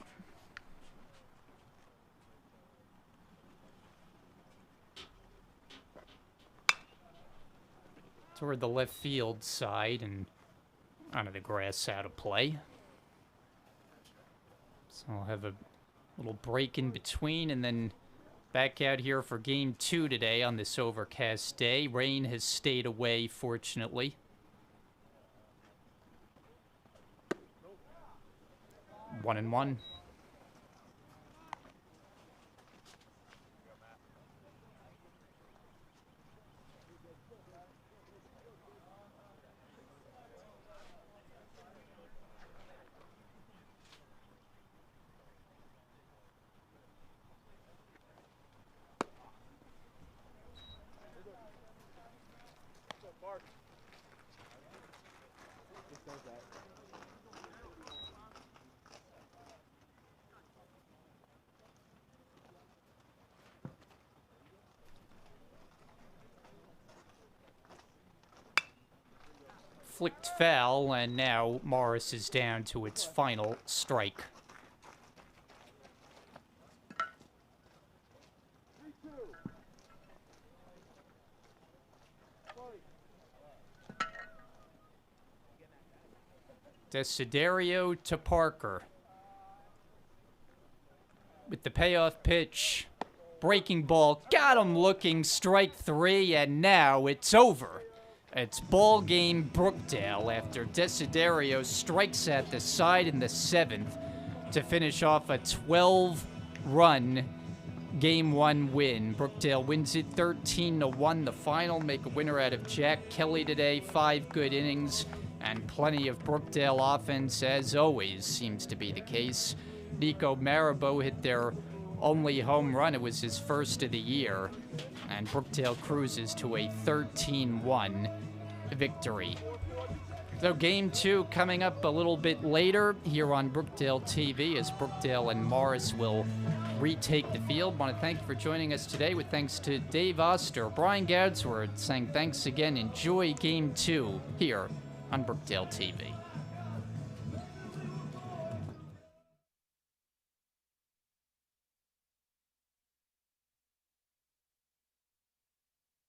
Toward the left field side and onto the grass out of play. So I'll have a little break in between and then back out here for game 2 today on this overcast day. Rain has stayed away, fortunately. One and one. Flicked foul, and now Morris is down to its final strike. Desiderio to Parker. With the payoff pitch. Breaking ball. Got him looking. Strike 3, and now it's over. It's ball game Brookdale after Desiderio strikes at the side in the 7th to finish off a 12-run Game 1 win. Brookdale wins it 13-1. The final. Make a winner out of Jack Kelly today. 5 good innings and plenty of Brookdale offense, as always seems to be the case. Nico Marabo hit their only home run. It was his first of the year. And Brookdale cruises to a 13-1 victory. So game 2 coming up a little bit later here on Brookdale TV as Brookdale and Morris will retake the field. Want to thank you for joining us today with thanks to Dave Oster, Brian Gadsworth saying thanks again. Enjoy game 2 here on Brookdale TV.